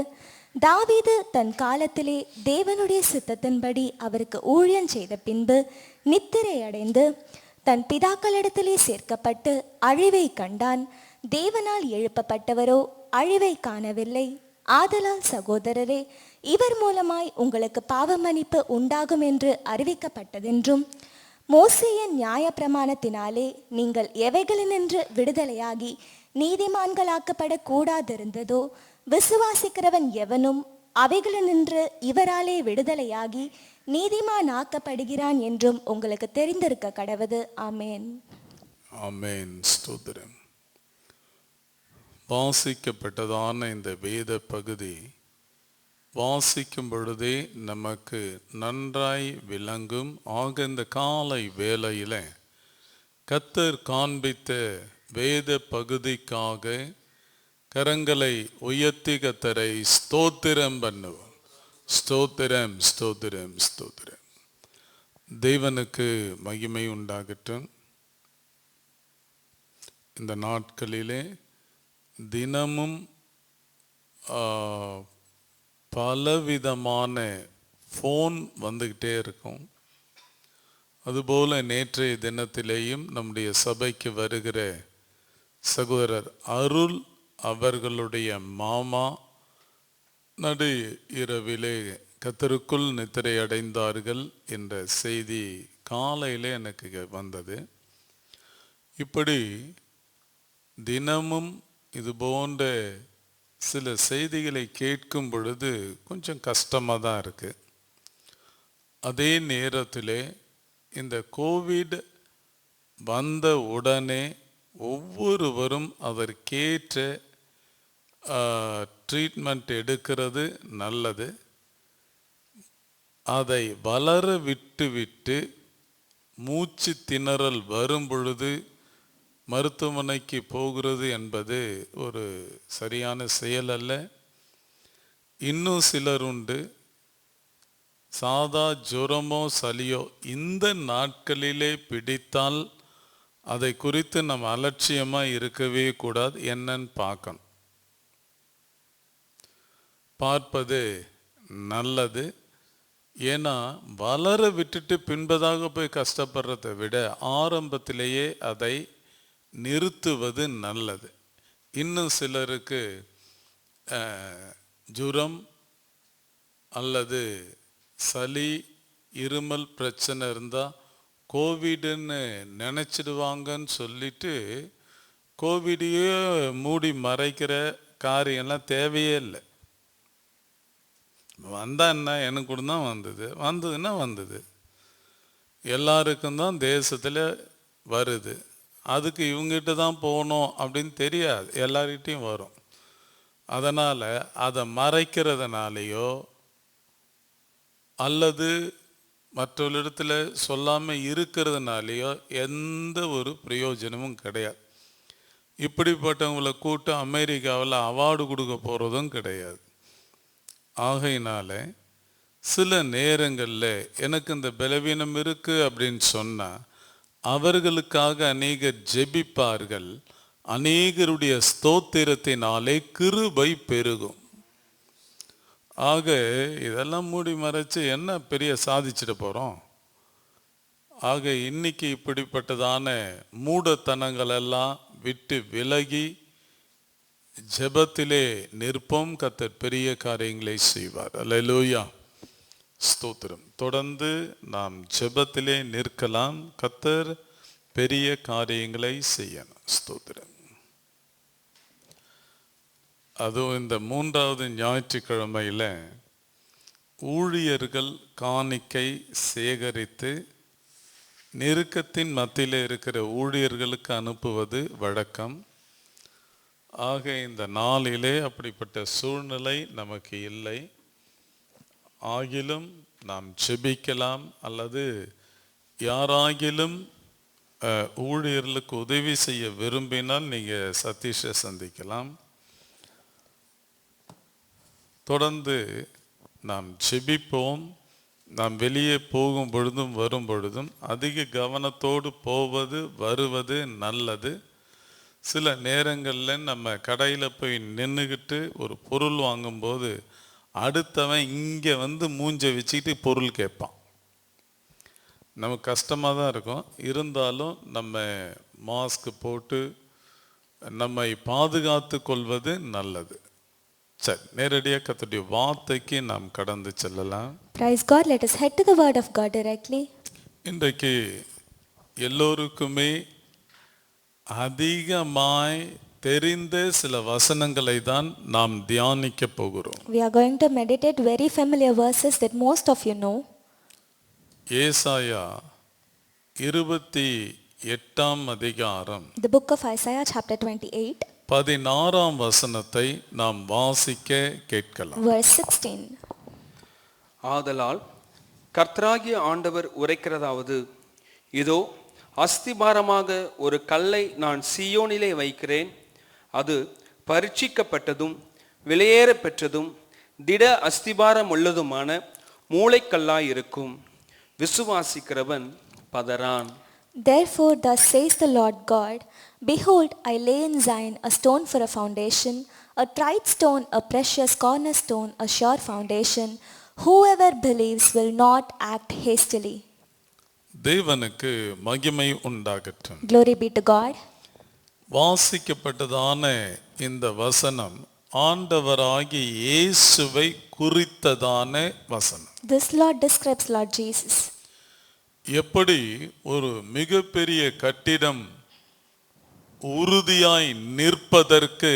தாவீது தன் காலத்திலே தேவனுடைய சித்தத்தின்படி அவருக்கு ஊழியம் செய்த பின்பு நித்திரை அடைந்து தன் பிதாக்களிடத்திலே சேர்க்கப்பட்டு அழிவை கண்டான். தேவனால் எழுப்பப்பட்டவரோ அழிவை காணவில்லை. ஆதலால் சகோதரரே, இவர் மூலமாய் உங்களுக்கு பாவமன்னிப்பு உண்டாகும் என்று அறிவிக்கப்பட்டதென்றும், மோசேயின் நியாயப்பிரமாணத்தினாலே நீங்கள் எவைகளினின்று விடுதலையாகி நீதிமான்களாக்கப்படக் கூடாதிருந்ததோ, விசுவாசிக்கிறவன் எவனும் அவைகளினின்று இவராலே விடுதலையாகி நீதிமான் ஆக்கப்படுகிறான் என்றும் உங்களுக்கு தெரிந்திருக்க கடவது. ஆமேன், ஆமேன். ஸ்தோத்திரம். வாசிக்கப்பட்டதான இந்த வேத பகுதி வாசிக்கும் பொழுதே நமக்கு நன்றாய் விளங்கும். ஆக இந்த காலை வேளையில கர்த்தர் காண்பித்த வேத பகுதிக்காக கரங்களை உயர்த்தி கர்த்தரை ஸ்தோத்திரம் பண்ணுவோம். ஸ்தோத்திரம், ஸ்தோத்திரம், ஸ்தோத்திரம். தேவனுக்கு மகிமை உண்டாகட்டும். இந்த நாட்களிலே தினமும் பலவிதமான ஃபோன் வந்துக்கிட்டே இருக்கும். அதுபோல நேற்றைய தினத்திலேயும் நம்முடைய சபைக்கு வருகிற சகோதரர் அருள் அவர்களுடைய மாமா நடு இரவிலே கர்த்தருக்குள் நித்திரை அடைந்தார்கள் என்ற செய்தி காலையிலே எனக்கு வந்தது. இப்படி தினமும் இது போன்ற சில செய்திகளை கேட்கும் பொழுது கொஞ்சம் கஷ்டமாக தான் இருக்குது. அதே நேரத்தில் இந்த கோவிட் வந்த உடனே ஒவ்வொருவரும் அதற்கேற்ற ட்ரீட்மெண்ட் எடுக்கிறது நல்லது. அதை வளர விட்டு மூச்சு திணறல் வரும் பொழுது மருத்துவமனைக்கு போகிறது என்பது ஒரு சரியான செயல் அல்ல. இன்னும் சிலர் உண்டு, சாதா ஜுரமோ சளியோ இந்த நாட்களிலே பிடித்தால் அதை குறித்து நம்ம அலட்சியமாக இருக்கவே கூடாது. என்னன்னு பார்க்கணும், பார்ப்பது நல்லது. ஏன்னா வளர விட்டுட்டு பின்பதாக போய் கஷ்டப்படுறதை விட ஆரம்பத்திலேயே அதை நிறுத்துவது நல்லது. இன்னும் சிலருக்கு ஜுரம் அல்லது சளி இருமல் பிரச்சனை இருந்தால் கோவிடுன்னு நினச்சிடுவாங்கன்னு சொல்லிட்டு கோவிடையே மூடி மறைக்கிற காரியம்லாம் தேவையே இல்லை. வந்தா என்ன, எனக்கு கூட தான் வந்ததுன்னா வந்தது, எல்லாருக்கும் தான் தேசத்தில் வருது, அதுக்கு இவங்ககிட்ட தான் போகணும் அப்படின்னு தெரியாது, எல்லார்கிட்டையும் வரும். அதனால் அதை மறைக்கிறதுனாலையோ அல்லது மற்றவர்களிடத்தில் சொல்லாமல் இருக்கிறதுனாலையோ எந்த ஒரு பிரயோஜனமும் கிடையாது. இப்படிப்பட்டவங்களை கூட்டு அமெரிக்காவில் அவார்டு கொடுக்க போகிறதும் கிடையாது. ஆகையினால சில நேரங்களில் எனக்கு இந்த பலவீனம் இருக்குது அப்படின்னு சொன்னால் அவர்களுக்காக அநேகர் ஜெபிப்பார்கள். அநேகருடைய ஸ்தோத்திரத்தினாலே கிருபை பெருகும். ஆக இதெல்லாம் மூடி மறைச்சு என்ன பெரிய சாதிச்சிட போகிறோம்? ஆக இன்னைக்கு இப்படிப்பட்டதான மூடத்தனங்கள் எல்லாம் விட்டு விலகி ஜெபத்திலே நிற்போம். கர்த்தர் பெரிய காரியங்களை செய்வார். அல்லேலூயா, ஸ்தோத்திரம். தொடர்ந்து நாம் ஜெபத்திலே நிற்கலாம். கர்த்தர் பெரிய காரியங்களை செய்யணும். ஸ்தோத்திரம். அதுவும் இந்த 3வது ஞாயிற்றுக்கிழமையில் ஊழியர்கள் காணிக்கை சேகரித்து நெருக்கத்தின் மத்தியில் இருக்கிற ஊழியர்களுக்கு அனுப்புவது வழக்கம். ஆக இந்த நாளிலே அப்படிப்பட்ட சூழ்நிலை நமக்கு இல்லை. ஆகிலும் நாம் ஜெபிக்கலாம். அல்லது யாராகிலும் ஊழியர்களுக்கு உதவி செய்ய விரும்பினால் நீங்கள் சதீஷை சந்திக்கலாம். தொடர்ந்து நாம் ஜெபிப்போம். நாம் வெளியே போகும் பொழுதும் வரும் பொழுதும் அதிக கவனத்தோடு போவது வருவது நல்லது. சில நேரங்களில் நம்ம கடையில் போய் நின்றுக்கிட்டு ஒரு பொருள் வாங்கும்போது அடுத்தவன் இங்கே வந்து மூஞ்சை வச்சுக்கிட்டு பொருள் கேட்பான். நமக்கு கஷ்டமாக தான் இருக்கும். இருந்தாலும் நம்ம மாஸ்க் போட்டு நம்மை பாதுகாத்து கொள்வது நல்லது. சரி, நேரடியாக கர்த்தருடைய வார்த்தைக்கு நாம் கடந்து செல்லலாம். Praise God. Let us head to the word of God directly. இன்றைக்கு எல்லோருக்குமே அதிகமாய் தெரிந்த சில வசனங்களை தான் நாம் தியானிக்க போகிறோம். We are going to meditate very familiar verses that most of you know. ஏசாயா 28ஆம் அதிகாரம் The book of Isaiah chapter 28 16ஆம் வசனத்தை நாம் வாசிக்க கேட்கலாம். verse 16. ஆதலால் கர்த்தராகிய ஆண்டவர் உரைக்கிறதாவது, இதோ அஸ்திபாரமாக ஒரு கல்லை நான் சீயோனிலே வைக்கிறேன், அது பரீட்சிக்கப்பட்டதும் விலையேற பெற்றதும் திட அஸ்திபாரம் உள்ளதுமான மூளைக்கல்லாயிருக்கும். விசுவாசிக்கிறவன் பதறான். Therefore thus says the Lord God, behold, I lay in Zion a stone for a foundation, a tried stone, a precious cornerstone, a sure foundation. Whoever believes will not act hastily. தேவனுக்கு மகிமை உண்டாகட்டும். Glory be to God. வாசிக்கப்பட்டதான இந்த வசனம் ஆண்டவராகிய இயேசுவை குறித்ததான வசனம். This Lord describes Lord Jesus. எப்படி ஒரு மிகப்பெரிய கட்டிடம் உறுதியாய் நிற்பதற்கு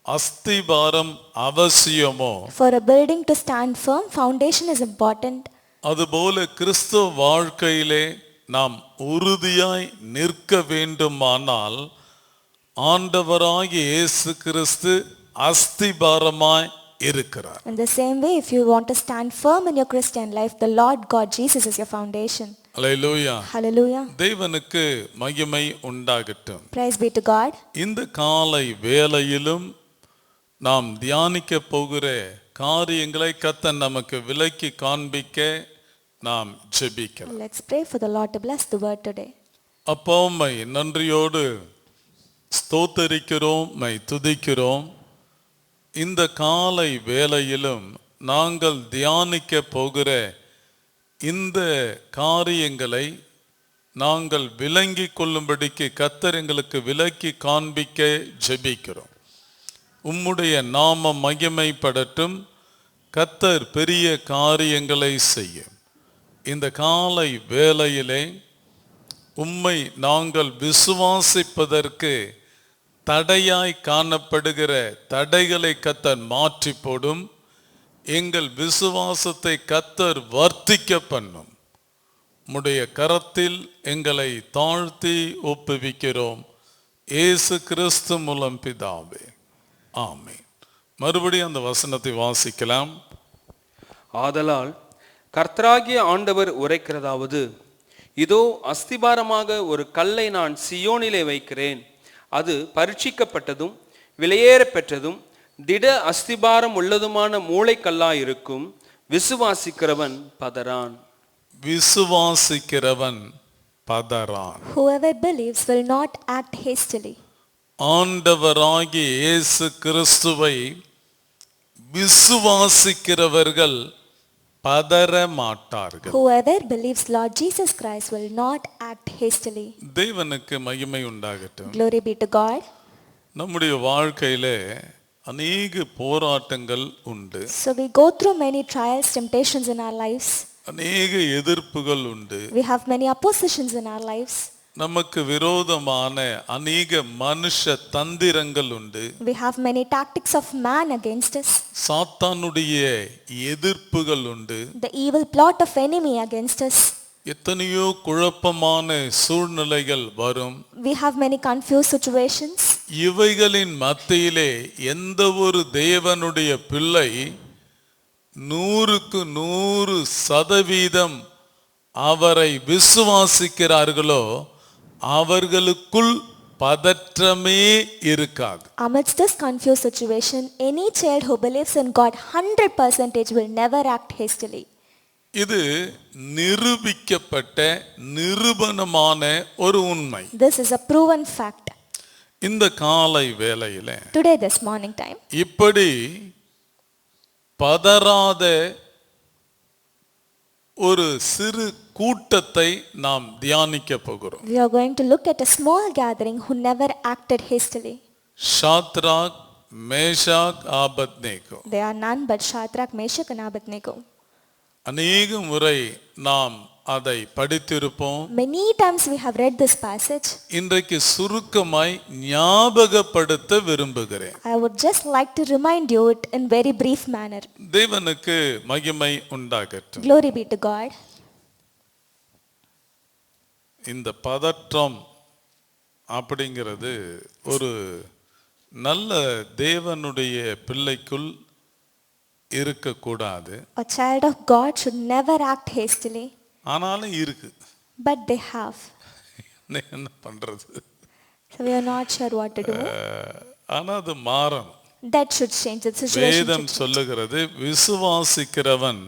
அஸ்திபாரம் அவசியமோ, For a building to stand firm, foundation is important. அதுபோல கிறிஸ்துவ வாழ்க்கையிலே நாம் உறுதியாய் நிற்க வேண்டுமானால் ஆண்டவராகிய இயேசு கிறிஸ்து அஸ்திபாரமாய் இருக்கிறார். In the same way, if you want to stand firm in your Christian life, the Lord God Jesus is your foundation. Hallelujah. Hallelujah. தேவனுக்கு மகிமை உண்டாகட்டும். Praise be to God. இந்த காலை வேளையிலும் நாம் தியானிக்க போகிற காரியங்களை கர்த்தர் நமக்கு விளக்கி காண்பிக்க நாம் ஜெபிக்கலாம். Let's pray for the Lord to bless the word today. அப்பா உம்மை நன்றியோடு ஸ்தோத்தரிக்கிறோம், மை துதிக்கிறோம். இந்த காலை வேளையிலும் நாங்கள் தியானிக்க போகிற இந்த காரியங்களை நாங்கள் விளங்கி கொள்ளும்படிக்கு கர்த்தர் எங்களுக்கு விளக்கி காண்பிக்க ஜெபிக்கிறோம். உம்முடைய நாமம் மகிமைப்படட்டும். கர்த்தர் பெரிய காரியங்களை செய்யும். இந்த காலை வேளையிலே உம்மை நாங்கள் விசுவாசிப்பதற்கு தடையாய் காணப்படுகிற தடைகளை கர்த்தர் மாற்றி போடும். எங்கள் விசுவாசத்தை கர்த்தர் வர்த்திக்க பண்ணும். உம்முடைய கரத்தில் எங்களை தாழ்த்தி ஒப்புவிக்கிறோம். இயேசு கிறிஸ்து மூலம் பிதாவே, ஆமென். மறுபடியும் அந்த வசனத்தை வாசிக்கலாம். ஆதலால் கர்த்தராகிய ஆண்டவர் உரைக்கிறதாவது, இதோ அஸ்திபாரமாக ஒரு கல்லை நான் சியோனிலே வைக்கிறேன். அது பரீட்சிக்கப்பட்டதும் விலையேற பெற்றதும் திட அஸ்திபாரம் உள்ளதுமான மூளைக்கல்லாயிருக்கும். விசுவாசிக்கிறவன் பதறான். விசுவாசிக்கிறவன் பதறான். Whoever believes will not act hastily. ஆண்டவராகிய இயேசு கிறிஸ்துவை விசுவாசிக்கிறவர்கள் பதற மாட்டார்கள். Whoever believes Lord Jesus Christ will not act hastily. தேவனுக்கு மகிமை உண்டாகட்டும். Glory be to God. நம்முடைய வாழ்க்கையிலே அநேக போராட்டங்கள் உண்டு. So we go through many trials, temptations in our lives. அநேக எதிர்ப்புகள் உண்டு. We have many oppositions in our lives. நமக்கு விரோதமான அநேக மனுஷ தந்திரங்கள் உண்டு. We have many tactics of man against us. சாத்தானுடைய எதிர்ப்புகள் உண்டு. The evil plot of enemy against us. எத்தனையோ குழப்பமான சூழ்நிலைகள் வரும். We have many confused situations. இவைகளின் மத்தியிலே எந்த ஒரு தேவனுடைய பிள்ளை 100% அவரை விசுவாசிக்கிறார்களோ அவர்களுக்குள் பதற்றமே இருக்காது. Amidst this confused situation, any child who believes in God 100% will never act hastily. இது நிரூபிக்கப்பட்ட நிரூபணமான ஒரு உண்மை. This is a proven fact. இந்த காலை வேளையிலே Today, this morning time, இப்படி பதறாத ஒரு சிறு கூட்டத்தை நாம் தியானிக்க போகிறோம். we are going to look at a small gathering who never acted hastily. Shadrach, Meshach, Abednego. They are none but Shadrach, Meshach and Abednego. அநேக முறை நாம் அதை படித்திருப்போம். Many times we have read this passage. இன்றைக்கு சுருக்கமாய் ஞாபகப்படுத்த விரும்புகிறேன். I would just like to remind you it in very brief manner. தேவனுக்கு மகிமை உண்டாகட்டும். Glory be to God. இந்த பதற்றம் அப்படிங்கிறது ஒரு நல்ல தேவனுடைய பிள்ளைக்குள் இருக்கக்கூடாது. A child of God should never act hastily, ஆனாலும் இருக்கு. but they have. என்ன பண்றது? So we are not sure what to do. ஆனா அது மாறணும். That should change. The situation வேதம் should change. சொல்லுகிறது விசுவாசிக்கிறவன்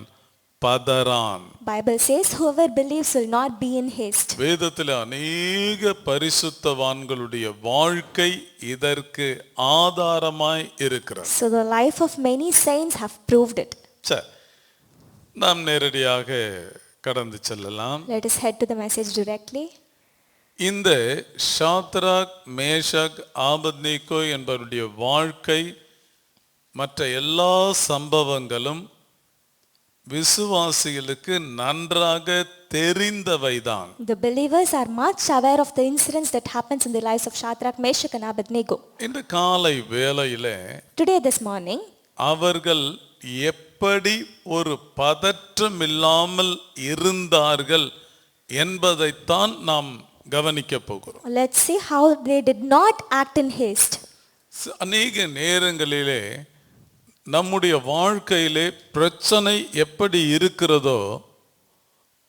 பதறான். Bible says whoever believes will not be in haste. வேதத்தில் அநேக பரிசுத்தவான்களுடைய வாழ்க்கை இதற்கு ஆதாரமாய் இருக்கிறது. So the life of many saints have proved it. சரி, நாம் நேரடியாக கடந்து செல்லலாம். Let us head to the message directly. இந்த ஷாத்ராக் மேஷக் ஆபத்நேகோ என்பவருடைய வாழ்க்கை மற்ற எல்லா சம்பவங்களும் விசுவாசிகளுக்கு நன்றாக தெரிந்தவைதான். The believers are much aware of the incidents that happens in the lives of Shadrach, Meshach and Abednego. இந்த காலை வேளையிலே Today this morning, அவர்கள் எப்படி ஒரு பதற்றம் இல்லாமல் இருந்தார்கள் என்பதைத்தான் நாம் கவனிக்க போகிறோம். let's see how they did not act in haste. அநேக நேரங்களிலே நம்முடைய வாழ்க்கையிலே பிரச்சனை எப்படி இருக்கிறதோ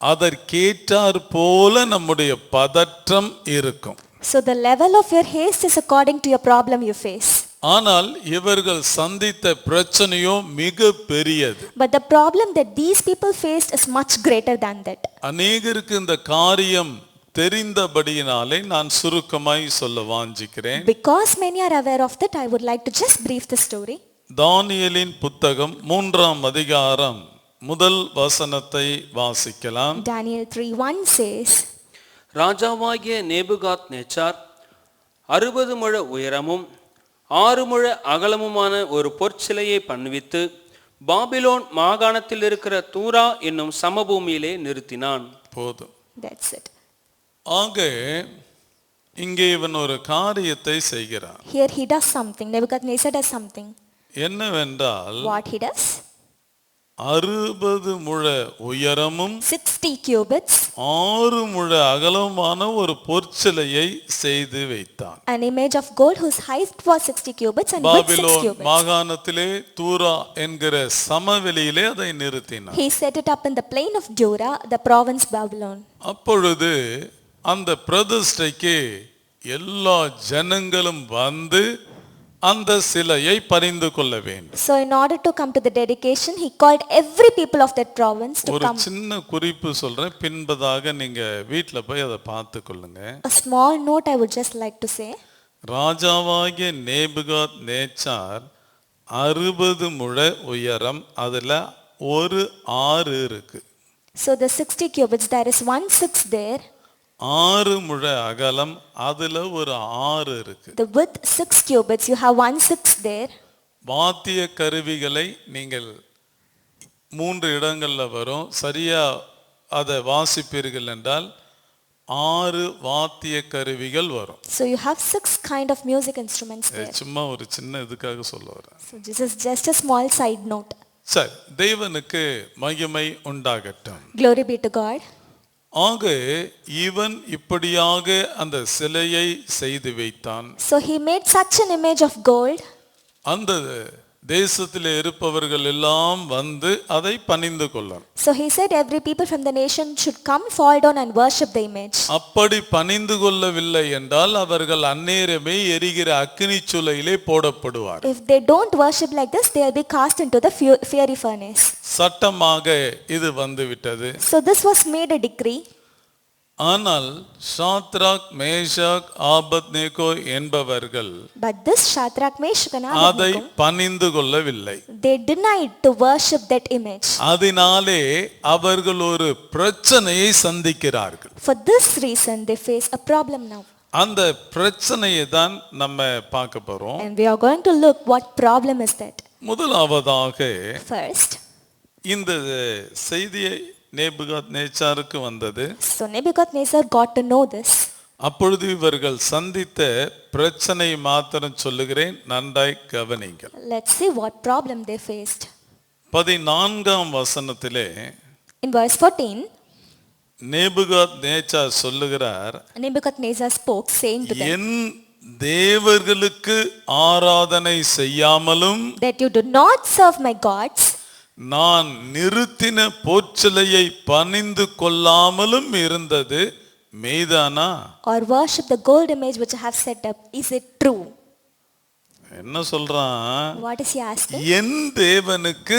அதற்கேற்றார் போல நம்முடைய பதற்றம் இருக்கும். So the level of your haste is according to your problem you face. ஆனால் இவர்கள் சந்தித்த பிரச்சனையோ மிக பெரியது. But the problem that these people faced is much greater than that. அநேகருக்கு இந்த காரியம் தெரிந்தபடியினாலே நான் சுருக்கமாய் சொல்ல வாஞ்சிக்கிறேன். Because many are aware of that, I would like to just brief the story. தானியேலின் புத்தகம் 3ஆம் அதிகாரம் முதல் வசனத்தை வாசிக்கலாம். Daniel 3:1 says, ராஜாவாகிய நேபுகாத் நேச்சார் 60 முழ உயரமும் 6 முழ அகலமுமான ஒரு பொற்சிலையை பண்ணுவித்து பாபிலோன் மாகாணத்தில் இருக்கிற தூரா என்னும் சமபூமியிலே நிறுத்தினான். போதும். that's it. ஆக இங்கே இவன் ஒரு காரியத்தை செய்கிறான். Here he does something. Nebuchadnezzar does something. என்னவென்றால் What he does? 60 முழ உயரமும் 60 cubits, 6 முழ அகலமான ஒரு பொற்சிலையை செய்து வைத்தான். an image of gold whose height was 60 cubits and width 6 Babylon cubits. மாகாணத்திலே Tura என்கிற சமவெளியிலே அதை நிறுத்தினான். He set it up in the plain of Dura, the province Babylon. அப்பொழுது அந்த பிரதிஷ்டைக்கு எல்லா ஜனங்களும் வந்து அந்த சிலையை பணிந்து கொள்ள வேண்டும். So in order to come to the dedication, he called every people of that province to ஒரு come. சின்ன குறிப்பு சொல்றேன், பின்பதாக நீங்க வீட்ல போய் அதை பார்த்து கொள்ளுங்க. A small note I would just like to say. ராஜாவாகிய நேபுகாத் நேச்சார் 60 முழ உயரம், அதுல ஒரு ஆறு இருக்கு. So the 60 cubits, there is 1/6 there. 6 முழ அகலம், அதுல ஒரு ஆறு இருக்கு. The width 6 cubits, you have 1/6 there. வாத்திய கருவிகளை நீங்கள் 3 இடங்கள்ல வரும், சரியா அதை வாசிப்பீர்கள் என்றால் 6 வாத்திய கருவிகள் வரும். So you have 6 kind of music instruments there. சும்மா ஒரு சின்ன இதுக்காக சொல்ல வரேன். So this is just a small side note. சரி, தேவனுக்கு மகிமை உண்டாகட்டும். Glory be to God. ஆக இவன் இப்படியாக அந்த சிலையை செய்து வைத்தான். So he made such an image of gold. அந்த தேசத்திலே இருப்பவர்கள் எல்லாம் வந்து அதை பணிந்து கொள்ளணும். So he said every people from the nation should come, fall down and worship the image. அப்படி பணிந்து கொள்ளவில்லை என்றால் அவர்கள் அந்நேரமே எரிகிற அக்கினி சூளையிலே போடப்படுவார். If they don't worship like this, they will be cast into the fiery furnace. சட்டமாக இது வந்து விட்டது. So this was made a decree. ஆனால் ஷாத்ராக் மேஷாக் ஆபத்நேகோ என்பவர்கள் But this Shadrach, Meshach and அதை Abednego, பணிந்து கொள்ளவில்லை. they denied to worship that image. அதனாலே அவர்கள் ஒரு பிரச்சனையை சந்திக்கிறார்கள். For this reason, they face a problem now. அந்த பிரச்சனையை தான் நம்ம பார்க்க போறோம். And we are going to look what problem is that. முதலாவதாக First, இந்த செய்தியை நேபுகாத் நேச்சாருக்கு வந்தது. so Nebuchadnezzar got to know this. அப்பொழுது இவர்கள் சந்தித்த பிரச்சனை மாத்திரம் சொல்லுகிறேன், நன்றாய் கவனிங்கள். Let's see what problem they faced. 14ஆம் வசனத்திலே In verse 14, நேபுகாத் நேச்சார் சொல்லுகிறார், Nebuchadnezzar spoke, saying to them, என் தேவர்களுக்கு ஆராதனை செய்யாமலும் that you do not serve my gods, நான் நிறுத்தின பொற்சிலையை பணிந்து கொள்ளாமலும் இருந்தது மெய்தானா? or worship the gold image which I have set up. Is it true? என்ன சொல்றான்? What is he asking? என் தேவனுக்கு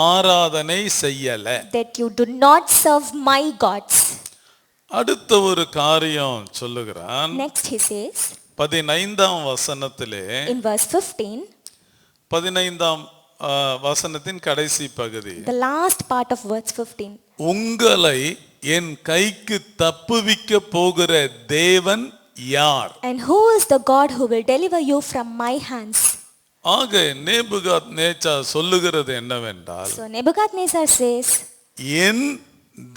ஆராதனை செய்யல. That you do not serve my gods. அடுத்த ஒரு காரியம் சொல்லுகிறான். Next he says, 15ஆம் வசனத்திலே in verse 15, 15ஆம் வசனத்தின் கடைசி பகுதி. The last part of verse 15. உங்களை என் கைக்கு தப்புவிக்க போகிற தேவன் யார்? And who is the God who will deliver you from my hands? ஆக நேபுகாத்நேச்சார் சொல்லுகிறது என்னவென்றால், So Nebuchadnezzar says, என்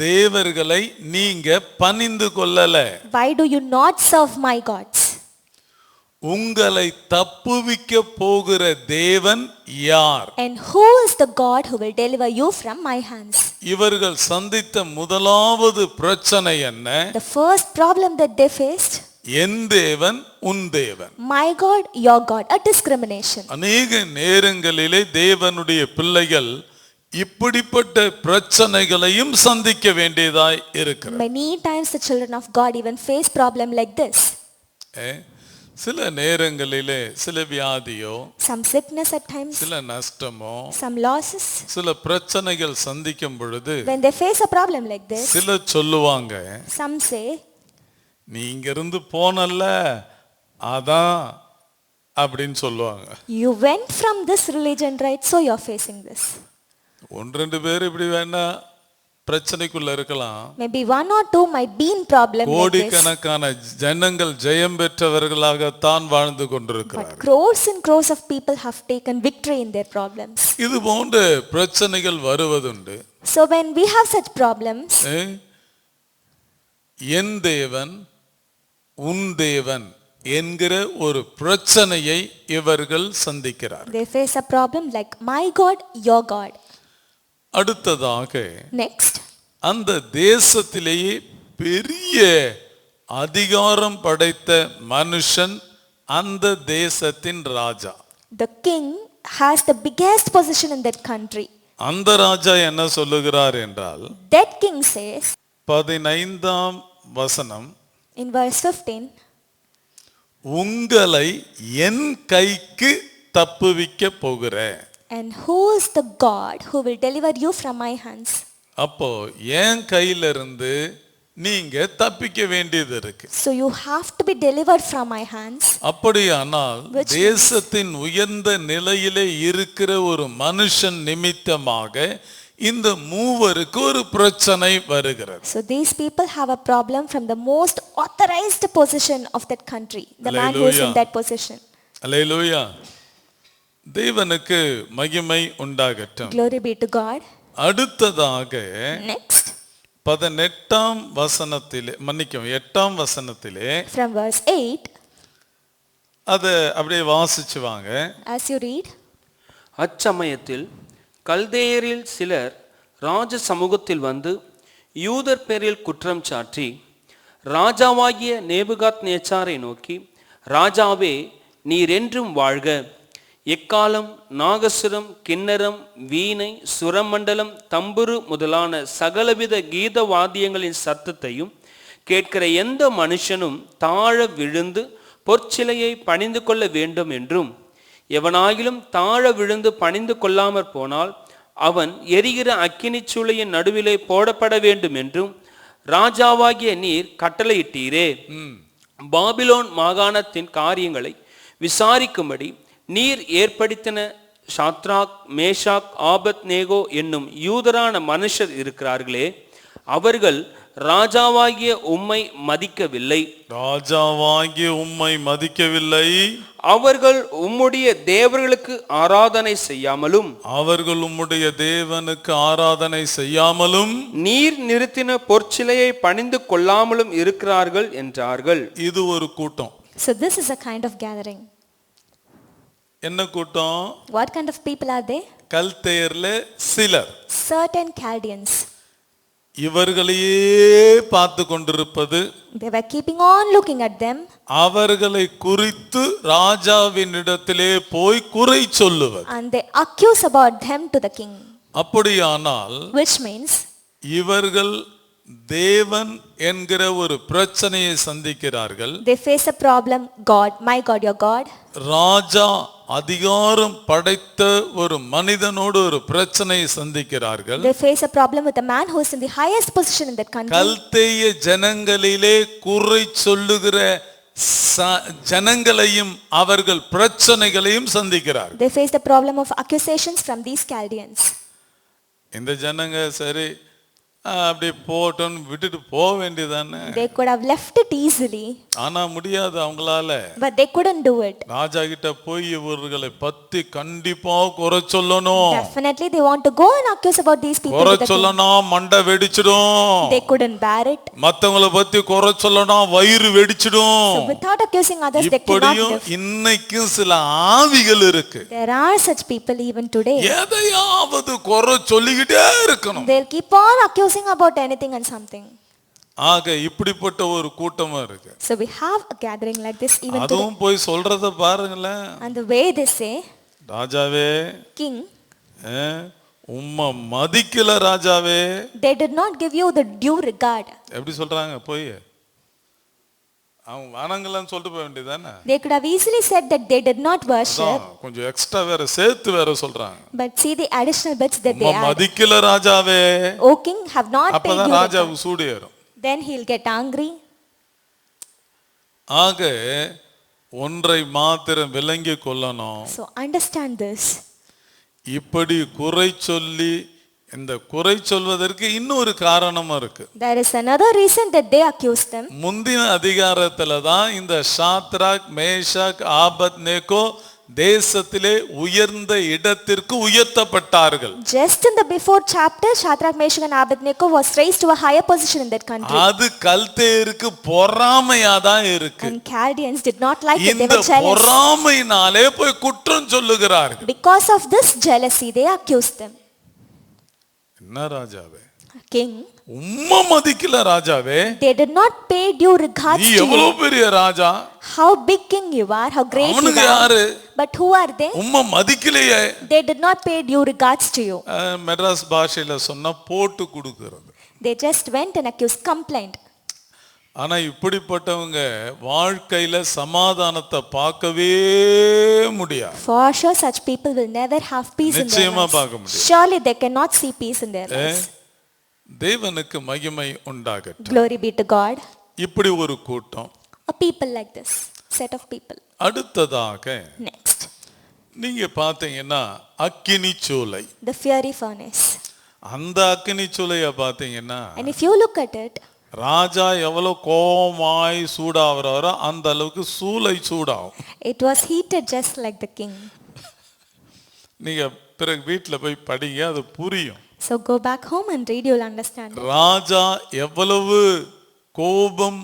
தேவர்களை நீங்க பணிந்து கொள்ளல, why do you not serve my gods? உங்களை தப்புவிக்க போகிற தேவன் யார்? And who is the God who will deliver you from my hands? இவர்கள் சந்தித்த முதலாவது பிரச்சனை என்ன? The first problem that they faced, என் தேவன் உன் தேவன். my God, your God, a discrimination. அநேக நேரங்களிலே தேவனுடைய பிள்ளைகள் இப்படிப்பட்ட பிரச்சனைகளையும் சந்திக்க வேண்டியதாய் இருக்கிறது. Many times the children of God even face problem like this. சில நேரங்களிலே சில வியாதியோ, Some sickness at times, சில நஷ்டமோ, some losses. சில பிரச்சனைகள் சந்திக்கும் பொழுது When they face a problem like this, சில சொல்லுவாங்க, some say, நீ இங்க இருந்து போனல்ல அதான் அப்படின்னு சொல்லுவாங்க. you went from this religion, right? So you're facing this. ஒன்று ரெண்டு பேர் இப்படி வேணா பிரச்சனைக்குள்ள இருக்கலாம். Maybe one or two might be in problem like this. கோடிக்கணக்கான ஜனங்கள் ஜெயம் பெற்றவர்களாகத்தான் வாழ்ந்து But கொண்டிருக்கிறார்கள். crores and crores of people have taken victory in their problems. இது போன்ற பிரச்சனைகள் வருவதுண்டு. So when we have such problems, என் தேவன் உன் தேவன் என்கிற ஒரு பிரச்சனையை இவர்கள் சந்திக்கிறார். they face a problem like my God, your God. அடுத்ததாக Next, அந்த தேசத்திலேயே பெரிய அதிகாரம் படைத்த மனுஷன் அந்த தேசத்தின் ராஜா. the king has the biggest position in that country. அந்த ராஜா என்ன சொல்லுகிறார் என்றால், That king says 15ஆம் வசனம், in verse 15, உங்களை என் கைக்கு தப்புவிக்க போகிறேன். and who is the God who will deliver you from my hands? அப்போ என் கையில இருந்து நீங்க தப்பிக்க வேண்டியது இருக்கு. So you have to be delivered from my hands. அப்படியானால் தேசத்தின் உயர்ந்த நிலையிலே இருக்கிற ஒரு மனுஷன் நிமித்தமாக இந்த மூவருக்கு ஒரு பிரச்சனை வருகிறது. So these people have a problem from the most authorized position of that country, the man who is in that position. அல்லேலூயா. தேவனுக்கு மகிமை உண்டாகட்டும். Glory be to God. அடுத்ததாக Next, 18ஆம் வசனத்திலே, மன்னிக்கவும் 8ஆம் வசனத்திலே, from verse 8, அதை அப்படியே வாசிச்சு வாங்க. as you read, அச்சமயத்தில் கல்தேயரில் சிலர் ராஜ சமூகத்தில் வந்து யூதர் பேரில் குற்றம் சாற்றி ராஜாவாகிய நேபுகாத்நேச்சாரை நோக்கி, ராஜாவே நீர் என்றும் வாழ்க, எக்காலம் நாகசுரம் கிண்ணரம் வீணை சுரமண்டலம் தம்புரு முதலான சகலவித கீத வாத்தியங்களின் சத்தத்தையும் கேட்கிற எந்த மனுஷனும் தாழ விழுந்து பொற்சிலையை பணிந்து கொள்ள வேண்டும் என்றும், எவனாகிலும் தாழ விழுந்து பணிந்து கொள்ளாமற் போனால் அவன் எரிகிற அக்கினி சூளையின் நடுவிலே போடப்பட வேண்டும் என்றும் ராஜாவாகிய நீர் கட்டளையிட்டீரே. பாபிலோன் மாகாணத்தின் காரியங்களை விசாரிக்கும்படி நீர் ஏற்படுத்தின ஷாத்ராக் மேஷாக் ஆபத் நேகோ என்னும் யூதரான மனுஷர் இருக்கிறார்களே, அவர்கள் ராஜாவாகிய உம்மை மதிக்கவில்லை. ராஜாவாகிய உம்மை மதிக்கவில்லை. அவர்கள் உம்முடைய தேவர்களுக்கு ஆராதனை செய்யாமலும், அவர்கள் உம்முடைய தேவனுக்கு ஆராதனை செய்யாமலும், நீர் நிறுத்தின பொற்சிலையை பணிந்து கொள்ளாமலும் இருக்கிறார்கள் என்றார்கள். இது ஒரு கூட்டம். so this is a kind of gathering. என்ன கூட்டம்? What kind of people are they? கல்தேயர்ல சிலர் Certain Chaldeans. இவர்களையே பார்த்து கொண்டிருப்பது, They were keeping on looking at them. அவர்களை குறித்து ராஜாவினிடத்திலே போய் குறை சொல்லுவது. And they accuse about them to the king. அப்படியானால் Which means, இவர்கள் தேவன் என்கிற ஒரு பிரச்சனையை சந்திக்கிறார்கள். they face a problem, God, my God, your God. ராஜா அதிகாரம் படைத்த ஒரு மனிதனோடு ஒரு பிரச்சனையை சந்திக்கிறார்கள். They face a problem with a man who is in the highest position in that country. கல்தேய ஜனங்களிலே குறை சொல்லுகிற ஜனங்களையும் அவர்கள் பிரச்சனைகளையும் சந்திக்கிறார்கள். They face the problem of accusations from these Chaldeans. இந்த ஜனங்க சரி அப்படி போட்டோன்னு விட்டுட்டு போக வேண்டியதானே. They could have left it easily, ஆனா முடியாது அவங்களால. but they couldn't do it. ராஜா கிட்ட போய் இவர்களை பத்தி கண்டிப்பா குறை சொல்லணும். Definitely they want to go and accuse about these people. குறை to the king. சொல்லணும் மண்டை வெடிச்சிடும். They couldn't bear it. மத்தவங்கள பத்தி குறை சொல்லணும் வயிறு வெடிச்சிடும். So without accusing others, they cannot இப்படியும் live. இன்னைக்கும் சில ஆவிகள் இருக்கு. There are such people even today. எதையாவது குறை சொல்லிக்கிட்டே இருக்கணும். They'll keep on accusing about anything and something. ஆக இப்படிப்பட்ட ஒரு கூட்டமா இருக்கு. So we have a gathering like this even today. அதுவும் போய் சொல்றத பாருங்களேன். And the way they say, ராஜாவே King, உம்மை மதிக்கல ராஜாவே. they did not give you the due regard. எப்படி சொல்றாங்க போய் அவங்க வணங்கலன்னு சொல்லிட்டு போக வேண்டியதானே. They could have easily said that they did not worship, கொஞ்சம் எக்ஸ்ட்ரா வேற சேர்த்து வேற சொல்றாங்க. but see the additional bits that they உம்மை add. மதிக்கல ராஜாவே. O king, have not paid அப்பதான் due ராஜாவுக்கு regard. சூடு ஏறும். Then he'll get angry. ஆக ஒன்றை மாத்திரம் விளங்கி கொள்ளணும். So understand this. இப்படி குறை சொல்லி இந்த குறை சொல்வதற்கு இன்னொரு காரணமும் இருக்கு. There is another reason that they accused them. முந்தின அதிகாரத்துல தான் இந்த ஷாத்ராக் மேஷாக் ஆபத்நேகோ தேசத்திலே உயர்ந்த இடத்திற்கு உயர்த்தப்பட்டார்கள். Just in the before chapter, Shadrach, Meshach and Abednego was raised to a higher position in that country. அது கல்தேருக்கு பொறாமையா தான் இருக்கு. And Chaldeans did not like it. They இந்த were jealous. பொறாமையினாலே போய் குற்றம் சொல்லுகிறார்கள். Because of this jealousy, they accused them. என்ன ராஜாவே, King, உம்மை மதிக்கல ராஜாவே. they did not pay due regards நீ to எவ்வளவு you. பெரிய ராஜா. How big king you are, how great you அவனுக்கு யாரு? are. But who are they? உம்மை மதிக்கலையே. They did not pay due regards to you. Madras பாஷையில சொன்னா போட்டு கொடுக்கிறது. They just went and accused, complained. ஆனா இப்படிப்பட்டவங்க வாழ்க்கையில சமாதானத்தை பார்க்கவே முடியாது. For sure, such people will never have peace in their நிச்சயமா lives. பார்க்க முடியாது. Surely they cannot see peace in their lives. தேவனுக்கு மகிமை உண்டாகட்டும். Glory be to God. இப்படி ஒரு கூட்டம். A people like this, set of people. அடுத்ததாக Next, நீங்க பாத்தீங்கன்னா அக்கினி சூளை. the fiery furnace. அந்த அக்கினி சூளைய பாத்தீங்கன்னா And if you look at it, ராஜா எவ்வளவு கோபமாய் சூடாகிறாரோ அந்த அளவுக்கு சூளை சூடாகும். it was heated just like the king. நீங்க பிறகு வீட்டுல போய் படிங்க, அது புரியும். So go back home and read, you'll understand. ராஜா எவ்வளவு கோபம்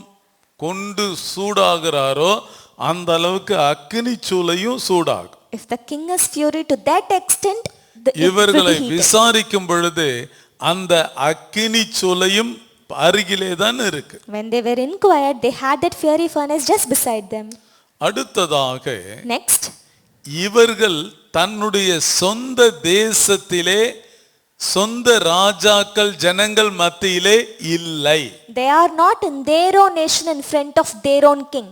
கொண்டு சூடாகிறாரோ அந்த அளவுக்கு அக்கினி சூளையும் சூடாகும். If the king is fury to that extent, it will இவர்களை be heated. விசாரிக்கும் பொழுது அந்த அக்கினி சூளையும் அருகிலே தான் இருக்கு. When they were inquired, they had that fiery furnace just beside them. அடுத்ததாக Next, இவர்கள் தன்னுடைய சொந்த தேசத்திலே சொந்த ராஜாக்கள் ஜனங்கள் மத்தியிலே இல்லை. they are not in their own nation in front of their own king.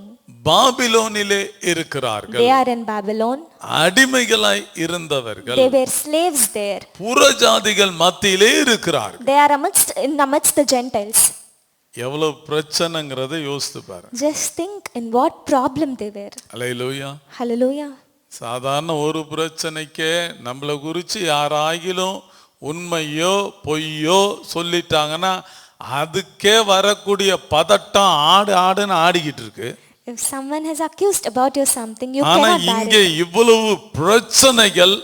பாபிலோனிலே இருக்கிறார்கள். They are in Babylon. அடிமைகளாய் இருந்தவர்கள் They were slaves there. புறஜாதிகள் மத்தியிலே இருக்கிறார்கள். They are amidst the Gentiles. எவ்வளவு பிரச்சனைங்கிறதை யோசித்து பாருங்க. Just think in what problem they were. Hallelujah. Hallelujah. சாதாரண ஒரு பிரச்சனைக்கே நம்மளை குறித்து யாராகிலும் உண்மையோ பொய்யோ சொல்லிட்டாங்கன்னா அதுக்கே வரக்கூடிய பதட்டம் ஆடுன்னு ஆடிக்கிட்டு இருக்கு. If someone has accused about you something, you ஆனா cannot bear இங்கே it. இவ்வளவு பிரச்சனைகள்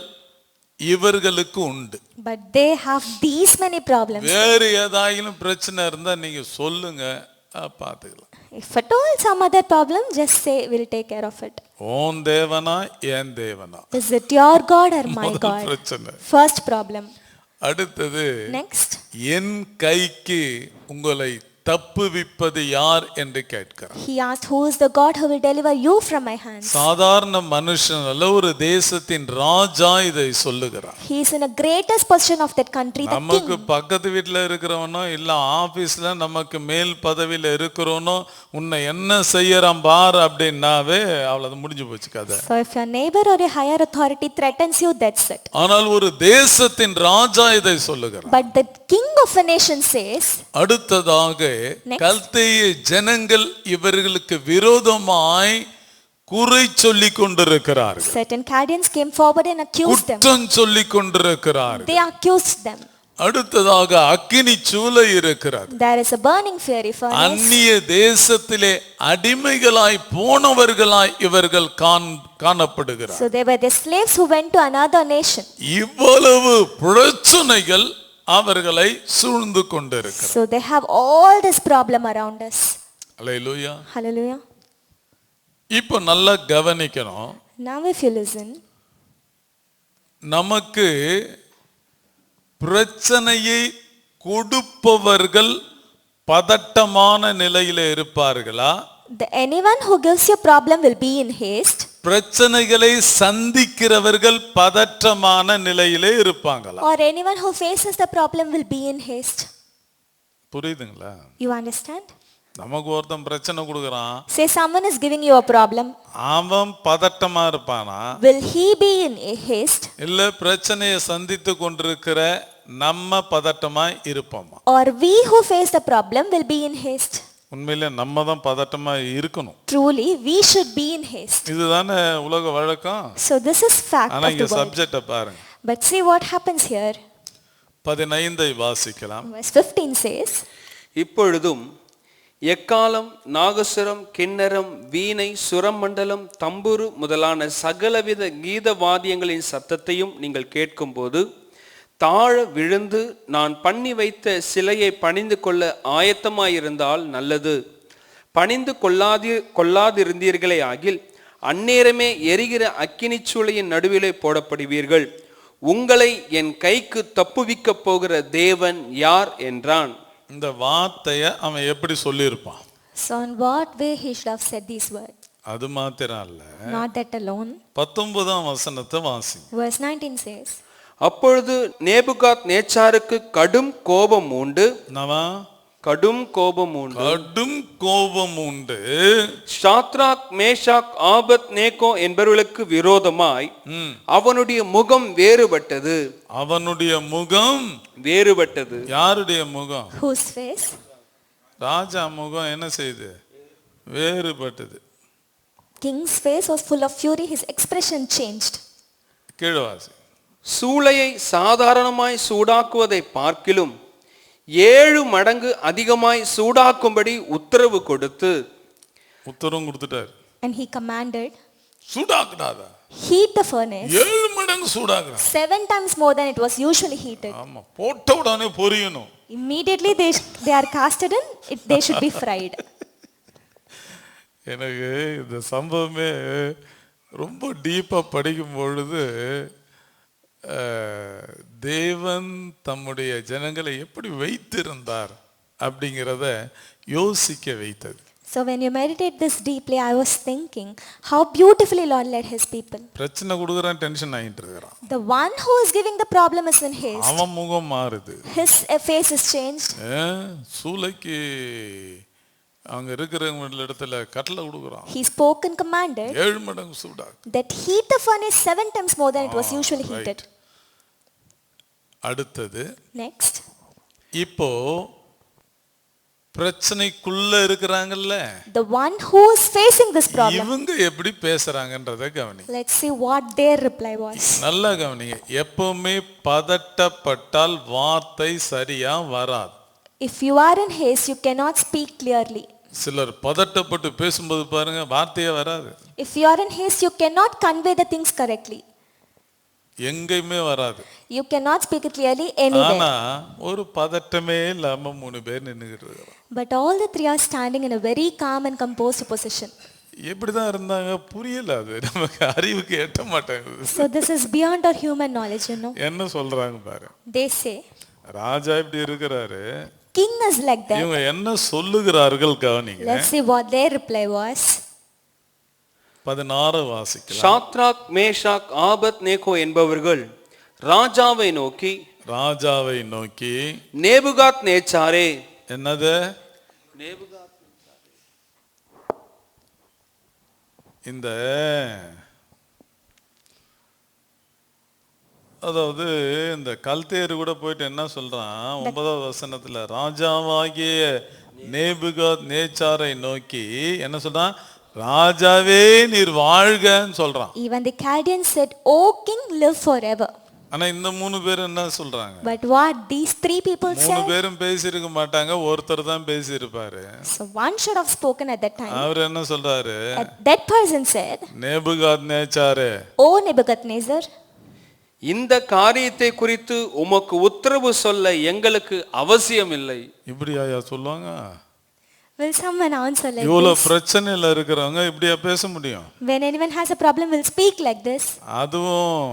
இவர்களுக்கு உண்டு. But they have these many problems. வேறு ஏதாயிலும் பிரச்சனை இருந்தா நீங்க சொல்லுங்க, பாத்துக்கலாம். If at all some other problem, just say we'll take care of it. Own தேவனா ஏன் தேவனா? Is it your God or my முதல் God? பிரச்சனை. First problem. அடுத்தது, Next, என் கைக்கு உங்களை தப்புவிப்பது யார் என்று கேட்கிறார். he asked, who is the God who will deliver you from my hands? சாதாரண மனுஷன் அல்ல, ஒரு தேசத்தின் ராஜா இதை சொல்லுகிறார். He is in a greatest position of that country, the நமக்கு king. பக்கத்து வீட்டுல இருக்கிறவனோ இல்ல ஆபீஸ்ல நமக்கு மேல் பதவியில இருக்கிறவனோ உன்னை என்ன செய்யறான் பார் அப்படின்னாவே அவ்வளவு முடிஞ்சு போச்சு கதை. So if your neighbor or a higher authority threatens you, that's it. ஆனால் ஒரு தேசத்தின் ராஜா இதை சொல்லுகிறார். But the king of a nation says, அடுத்ததாக கல்தேய ஜனங்கள் இவர்களுக்கு விரோதமாய் குறை சொல்லிக் கொண்டிருக்கிறார்கள். Certain Chaldeans came forward and accused them. குற்றம் சொல்லிக் கொண்டிருக்கிறார்கள். They accused them. அடுத்ததாக அக்கினி சூளை இருக்கிறது. There is a burning fiery furnace. அந்நிய தேசத்திலே அடிமைகளாய் போனவர்களாய் இவர்கள் காணப்படுகிறார். So they were the slaves who went to another nation. இவ்வளவு பிரச்சனைகள் அவர்களை சூழ்ந்து கொண்டிருக்கிறது. So they have all this problem around us. Hallelujah. Hallelujah. இப்போ நல்லா கவனிக்கணும். Now if you listen, நமக்கு பிரச்சனையை கொடுப்பவர்கள் பதட்டமான நிலையில இருப்பார்களா? anyone who gives you problem will be in haste. பிரச்சனைகளை சந்திக்கிறவர்கள் பதற்றமான நிலையிலே இருப்பாங்களா? Or anyone who faces the problem will be in haste. புரியுதுங்களா? You understand? நமக்கு ஒருத்தன் பிரச்சனை கொடுக்கறான். Say someone is giving you a problem. அவன் பதட்டமா இருப்பானா? Will he be in a haste? இல்ல பிரச்சனையை சந்தித்து கொண்டிருக்கிற நம்ம பதட்டமா இருப்போமா? Or we who face the problem will be in haste? உண்மையிலே நம்ம தான் பதட்டமா இருக்கணும். Truly we should be in haste. இதுதானே உலக வழக்கம். So this is fact ஆனா of இங்க the world. சப்ஜெக்ட பாருங்க. But see what happens here. 15 வாசிக்கலாம். Verse 15 says, இப்பொழுதும் எக்காலம், நாகசுரம், கிண்ணரம், வீணை, சுரமண்டலம், தம்புரு முதலான சகலவித கீத வாத்தியங்களின் சத்தத்தையும் நீங்கள் கேட்கும்போது தாழ விழுந்து நான் பண்ணி வைத்த சிலையை பணிந்து கொள்ள ஆயத்தமாயிருந்தால் நல்லது. பணிந்து கொள்ளாதிருந்தீர்களே ஆகில் அந்நேரமே எரிகிற அக்கினி சூளையின் நடுவிலே போடப்படுவீர்கள். உங்களை என் கைக்கு தப்புவிக்க போகிற தேவன் யார் என்றான். இந்த வார்த்தையை அவன் எப்படி சொல்லியிருப்பான்? so in what way he should have said these words? அது மாத்திரம் அல்ல. Not that alone. 19ஆம் வசனத்தை வாசி. Verse 19 says, அப்பொழுது நேபுகாத் நேச்சாருக்கு கடும் கோபம் உண்டு. கடும் கோபம் உண்டு. ஷாத்ராக், மேஷாக், ஆபத் நேகோ என்பவர்களுக்கு விரோதமாய் அவனுடைய முகம் வேறுபட்டது. யாருடைய முகம்? whose face? ராஜா முகம் என்ன செய்து? வேறுபட்டது. King's face was full of fury. His expression changed. கீழ்வாசி. சூளையை சாதாரணமாய் சூடாக்குவதை பார்க்கிலும் 7 மடங்கு அதிகமாய் சூடாக்கும்படி உத்தரவு கொடுத்துட்டார். And he commanded, சூடாக்குடாத. heat the furnace 7 மடங்கு சூடாக்குறா. 7 times more than it was usually heated. ஆமா, போட்ட உடனே பொரியணும். Immediately they are casted in, they should be fried. எனக்கு இந்த சம்பவமே ரொம்ப டீப்பா படிக்கும் பொழுது தேவன் தம்முடைய ஜனங்களை எப்படி வைத்திருந்தார் அப்படிங்கிறத யோசிக்க வைத்தது. So when you meditate this deeply, I was thinking how beautifully Lord led his people. பிரச்சனை கொடுக்கறான், டென்ஷன் ஆயிட்டு இருக்கான். The one who is giving the problem is in haste. அவன் முகம் மாறுது. His face is changed. சூளைக்கு அங்க இருக்கிறவங்க இடத்துல கட்டளை கொடுக்கறான். He spoke and commanded 7 மடங்கு சூடாக்கு. that heat the furnace 7 times more than it was usually heated. அடுத்தது Next. இப்போ பிரச்சனைக்குள்ள இருக்கிறாங்கல்ல, The one who is facing this problem. இவங்க எப்படி பேசுறாங்கன்றத கவனி. Let's see what their reply was. நல்லா கவனிங்க. எப்பவுமே பதட்டப்பட்டால் வார்த்தை சரியா வராது. If you are in haste, you cannot speak clearly. சிலர் பதட்டப்பட்டு பேசும்போது பாருங்க வார்த்தையே வராது. If you are in haste, you cannot convey the things correctly. எங்கேயுமே வராது. You cannot speak it clearly anywhere. ஆனா ஒரு பதட்டமே இல்லாம 3 பேர் நின்னுகிட்டு இருக்காங்க. But all the 3 are standing in a very calm and composed position. எப்படிதான் இருந்தாங்க புரியல, அது நமக்கு அறிவுக்கு எட்ட மாட்டேங்குது. So this is beyond our human knowledge, you know. என்ன சொல்றாங்க பாரு. They say, ராஜா இப்படி இருக்கிறாரு, king is like that. இவங்க என்ன சொல்லுகிறார்கள் கவனிங்க. Let's see what their reply was. 16 வாசிக்கலாம். ஷாத்ராக், மேஷாக், ஆபத் நேகோ என்பவர்கள் ராஜாவை நோக்கி நேபுகாத் நேச்சாரே. என்னது? இந்த அதாவது இந்த கல்தேரு கூட போயிட்டு என்ன சொல்றான் 9வது வசனத்துல, ராஜாவாகிய நேபுகாத் நேச்சாரை நோக்கி என்ன சொல்றான்? ராஜாவே நீர் வாழ்கன்னு சொல்றான். Even the Chaldeans said, O king, live forever. ஆனா இந்த 3 பேர் என்ன சொல்றாங்க? But what these 3 people 3 said? பேரும் பேசியிருக்க மாட்டாங்க, ஒருத்தர் தான் பேசியிருப்பாரு. So one should have spoken at that time. அவர் என்ன சொல்றாரு? That person said, நேபுகாத் நேச்சாரே, O Nebuchadnezzar, இந்த காரியத்தை குறித்து உமக்கு உத்தரவு சொல்ல எங்களுக்கு அவசியம் இல்லை. இப்படியா சொல்லுவாங்க? will someone answer like இவ்வளவு this? பிரச்சனையில இருக்கிறவங்க இப்படியா பேச முடியும்? When anyone has a problem, will speak like this. அதுவும்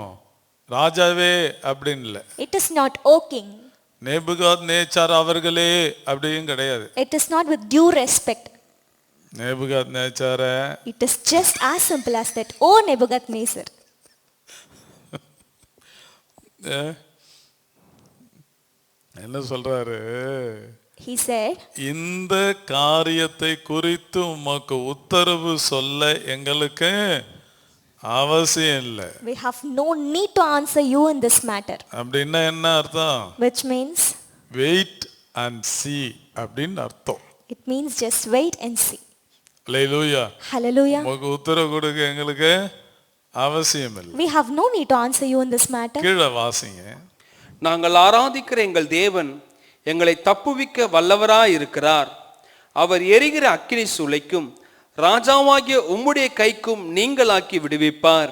ராஜாவே அப்படின்னு இல்ல, It is not, O king. நேபுகாத் நேச்சார் அவர்களே அப்படியும் கிடையாது. It is not with due respect. நேபுகாத் நேச்சாரே, It is just as simple as that. O Nebuchadnezzar. என்ன சொல்றாரு? He said, இந்த காரியத்தை குறித்து உமக்கு உத்தரவு சொல்ல எங்களுக்கு அவசியம் இல்லை. we have no need to answer you in this matter. அப்படின்னா என்ன அர்த்தம்? Which means, wait and see அப்படின்னு அர்த்தம். it means just wait and see. Hallelujah. Hallelujah. உமக்கு உத்தரவு கொடுக்க எங்களுக்கு அவசியம் இல்லை. We have no need to answer you in this matter. கீழே வாசிங்க. நாங்கள் ஆராதிக்கிற எங்கள் தேவன் எங்களை தப்புவிக்க வல்லவராய் இருக்கிறார். அவர் எரிகிற அக்கினி சூளைக்கும் ராஜாவாகிய உம்முடைய கைக்கும் நீங்களாக்கி விடுவிப்பார்.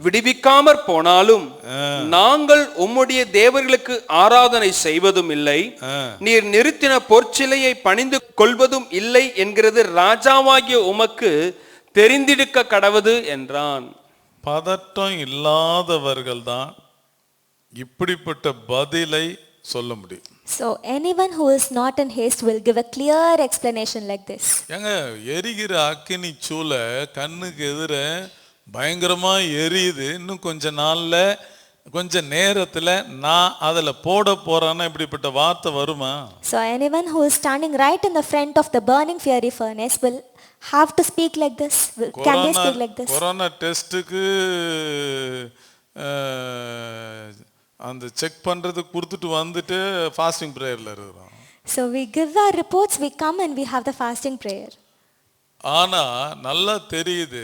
விடுவிக்காமற் போனாலும் நாங்கள் உம்முடைய தேவர்களுக்கு ஆராதனை செய்வதும் இல்லை, நீர் நிறுத்தின பொற்சிலையை பணிந்து கொள்வதும் இல்லை என்கிறது ராஜாவாகிய உமக்கு தெரிந்திருக்க கடவது என்றான். பதட்டம் இல்லாதவர்கள் தான் இப்படிப்பட்ட பதிலை சொல்ல முடியும். So anyone who is not in haste will give a clear explanation like this. ஏங்க, எரிகிற அக்கினி சூளை கண்ணுக்கு எதிர பயங்கரமா எரியுது. இன்னும் கொஞ்ச நாள்ல கொஞ்ச நேரத்துல நான் அதுல போட போறேன்னா இப்படிப்பட்ட வார்த்தை வருமா? So anyone who is standing right in the front of the burning fiery furnace will have to speak like this. Can they speak like this? Corona டெஸ்ட்டுக்கு அந்த செக் பண்றதுக்கு கொடுத்துட்டு வந்துட்டு ஃபாஸ்டிங் பிரேயர்ல இருக்கிறோம். So we give our reports, we come and we have the fasting prayer. ஆனா நல்லா தெரியுது,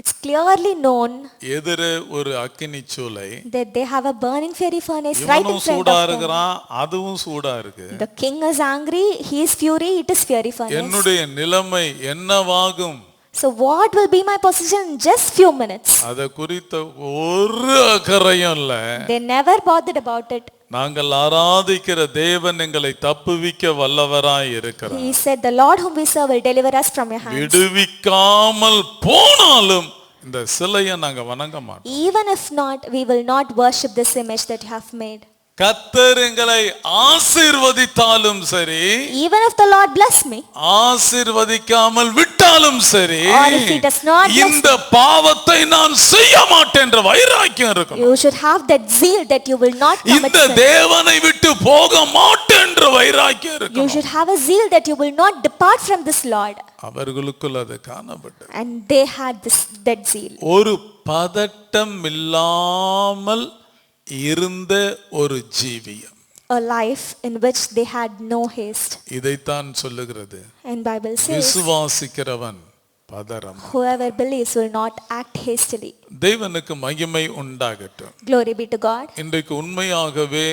It's clearly known எதிர ஒரு அக்கினி சூளை, that they have a burning fiery furnace right in இவனும் front சூடா of them. இருக்கிறான், அதுவும் சூடா இருக்கு. The king is angry, he is fury, it is fiery furnace. என்னுடைய நிலைமை என்னவாகும்? So what will be my position in just few minutes? அத குறித்த ஒரு அக்கறையும் இல்ல. They never bothered about it. நாங்கள் ஆராதிக்கிற தேவன் எங்களை தப்புவிக்க வல்லவராய் இருக்கிறார். He said, the Lord whom we serve will deliver us from your hands. விடுவிக்காமல் போனாலும் இந்த சிலையை நாங்க வணங்க மாட்டோம். Even if not, we will not worship this image that you have made. கர்த்தர் எங்களை ஆசீர்வதித்தாலும் சரி, Even if the Lord bless me, ஆசீர்வதிக்காமல் விட்டாலும் சரி, or if he does not bless இந்த பாவத்தை நான் செய்ய மாட்டேன் என்ற வைராக்கியம் இருக்கும். you should have that zeal that you will not commit இந்த sin. தேவனை விட்டு போக மாட்டேன் என்ற வைராக்கியம் You இருக்கும். should have a zeal that you will not depart from this Lord. அவர்களுக்குள் அது காணப்பட்டது. And they had that zeal. ஒரு பதட்டம் இல்லாமல் இருந்த ஒரு ஜீவியம். A life in which they had no haste. இதைத்தான் சொல்லுகிறது. And Bible says, விசுவாசிக்கிறவன் பதறம். whoever believes will not act hastily. தேவனுக்கு மகிமை உண்டாகட்டும். Glory be to God. இன்றைக்கு உண்மையாகவே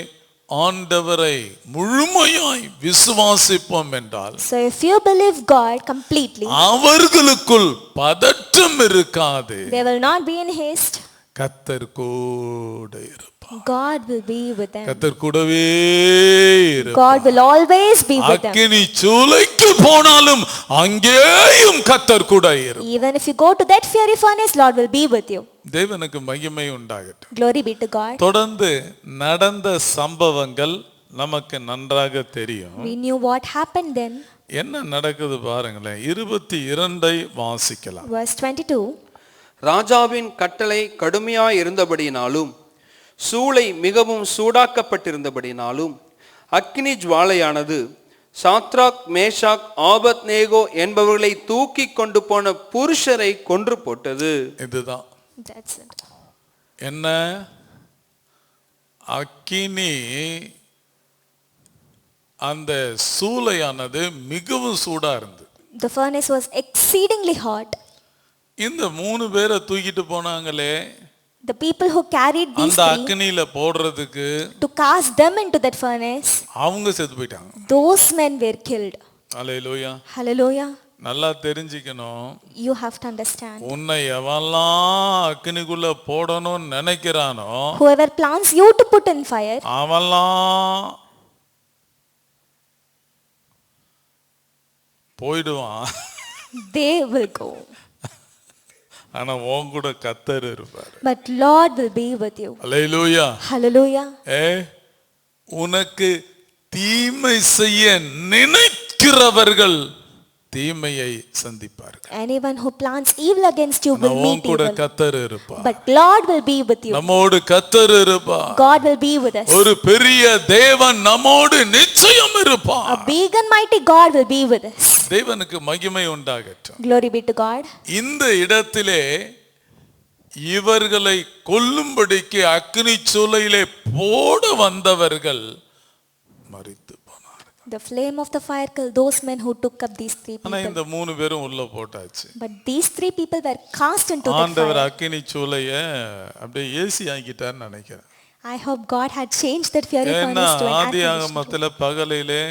ஆண்டவரை முழுமையாய் விசுவாசிப்போம் என்றால், So if you believe God completely, அவர்களுக்குள் பதற்றம் இருக்காது. they will not be in haste. கர்த்தர் கூட இருப்பார். God will be with them. கர்த்தர் கூடவே இருப்பார். God will always be with them. அக்கினி சூளைக்கு போனாலும் அங்கேயும் கர்த்தர் கூட இருப்பார். Even if you go to that fiery furnace, Lord will be with you. தேவனுக்கு மகிமை உண்டாகட்டும். Glory be to God. தொடர்ந்து நடந்த சம்பவங்கள் நமக்கு நன்றாக தெரியும். We knew what happened then. என்ன நடக்குது பாருங்களேன். 22 வாசிக்கலாம். Verse 22. ராஜாவின் கட்டளை கடுமையாய் இருந்தபடியினாலும் சூளை மிகவும் சூடாக்கப்பட்டிருந்தபடினாலும் அக்கினி ஜுவாலையானது சாத்ராக் மேஷாக் ஆபத்நேகோ என்பவர்களை தூக்கி கொண்டு போன புருஷரை கொன்று போட்டது. இதுதான் That's it. என்ன? அக்கினி அந்த சூளையானது மிகவும் சூடா இருந்தது. The furnace was exceedingly hot. இந்த 3 பேரை தூக்கிட்டு போனாங்களே, The people who carried these அந்த three அக்னியில போடுறதுக்கு to cast them into that furnace, அவங்க செத்து போயிட்டாங்க. those men were killed. Hallelujah. Hallelujah. நல்லா தெரிஞ்சுக்கணும், You have to understand. உன்னை எவன்லாம் அக்னிக்குள்ள போடணும்னு நினைக்கிறானோ Whoever plans you to put in fire, அவன்லாம் போயிடுவான். they will go. ஆனா உன் கூட கர்த்தர் இருப்பார். But Lord will be with you. Hallelujah. Hallelujah. உனக்கு தீமை செய்ய நினைக்கிறவர்கள் தீமையை சந்திப்பார்கள். Anyone who plans evil against you will உன் meet கூட evil. கர்த்தர் இருப்பார். But Lord will be with you. நம்மோடு கர்த்தர் இருப்பார். God will be with us. ஒரு பெரிய தேவன் நம்மோடு நிச்சயம் இருப்பார். A big and mighty God will be with us. தேவனுக்கு மகிமை உண்டாகட்டும். Glory be to God. இந்த இடத்திலே இவர்களை கொல்லும்படிக்கு அக்னி சூளையிலே போட வந்தவர்கள் மரித்து போனார்கள். The flame of the fire killed those men who took up these three ஆனா people. இந்த 3 பேரும் உள்ள போட்டாச்சு. But these three people were cast into the ஆண்டவர் fire. அக்னி சூளைய அப்படியே ஏசி ஆக்கிட்டார்னு நினைக்கிறேன். I hope God had changed that fiery ஏன்னா furnace to an air conditioner. ஆதியாகமத்துல பகலிலே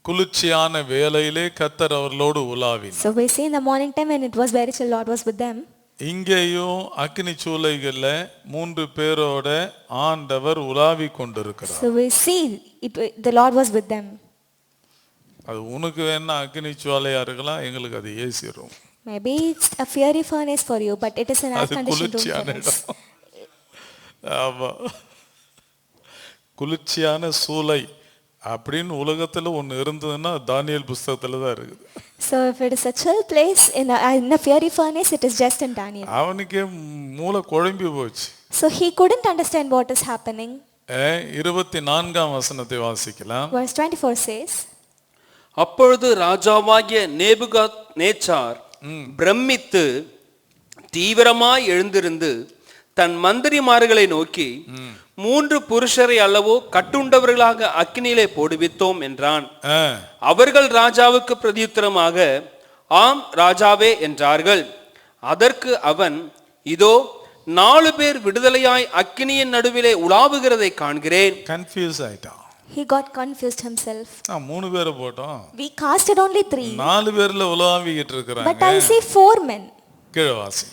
குளிர்ச்சியான வேளையிலே கர்த்தர் அவர்களோடு உலாவினார். So we see in the morning time when it was very chill, Lord was with them. இங்கேயும் அக்னி சூளைகள்ல 3 பேரோட ஆண்டவர் உலாவி கொண்டிருக்கிறார். So we see the Lord was with them. அது உனக்கு வேணா அக்னி சூளையா இருக்கலாம், எங்களுக்கு அது AC room. Maybe it's a fiery furnace for you, but it is an air அது conditioned room குளிர்ச்சியான for us. இடம். ஆமா, குளிர்ச்சியான சூளை அப்படின்னு உலகத்துல ஒண்ணு இருந்ததுன்னா தானியேல் புஸ்தகத்துல தான் இருக்குது. So if it is a chill place in a fiery furnace, it is just in Daniel. அவனுக்கே மூளை குழம்பி போச்சு. So he couldn't understand what is happening. 24ஆம் வசனத்தை வாசிக்கலாம். Verse 24 says, அப்பொழுது ராஜாவாகிய நேபுகாத்நேச்சார் பிரமித்து தீவிரமாய் எழுந்திருந்து தன் மந்திரிமார்களை நோக்கி, 3 புருஷரை அல்லவோ கட்டுண்டவர்களாக அக்கினியிலே போடுவித்தோம் என்றான். அவர்கள் ராஜாவுக்கு பிரதியுத்தரமாக, ஆம் ராஜாவே என்றார்கள். அதற்கு அவன், இதோ 4 பேர் விடுதலையாய் அக்கினியின் நடுவிலே உலாவுகிறதை காண்கிறேன். கன்ஃபியூஸ் ஆயிட்டான். he got confused himself. 3 பேரை போட்டோம், We casted only 3, 4 பேர்ல உலாவிக்கிட்டு இருக்கிறாங்க. but I see 4 men. கீழே வாசி.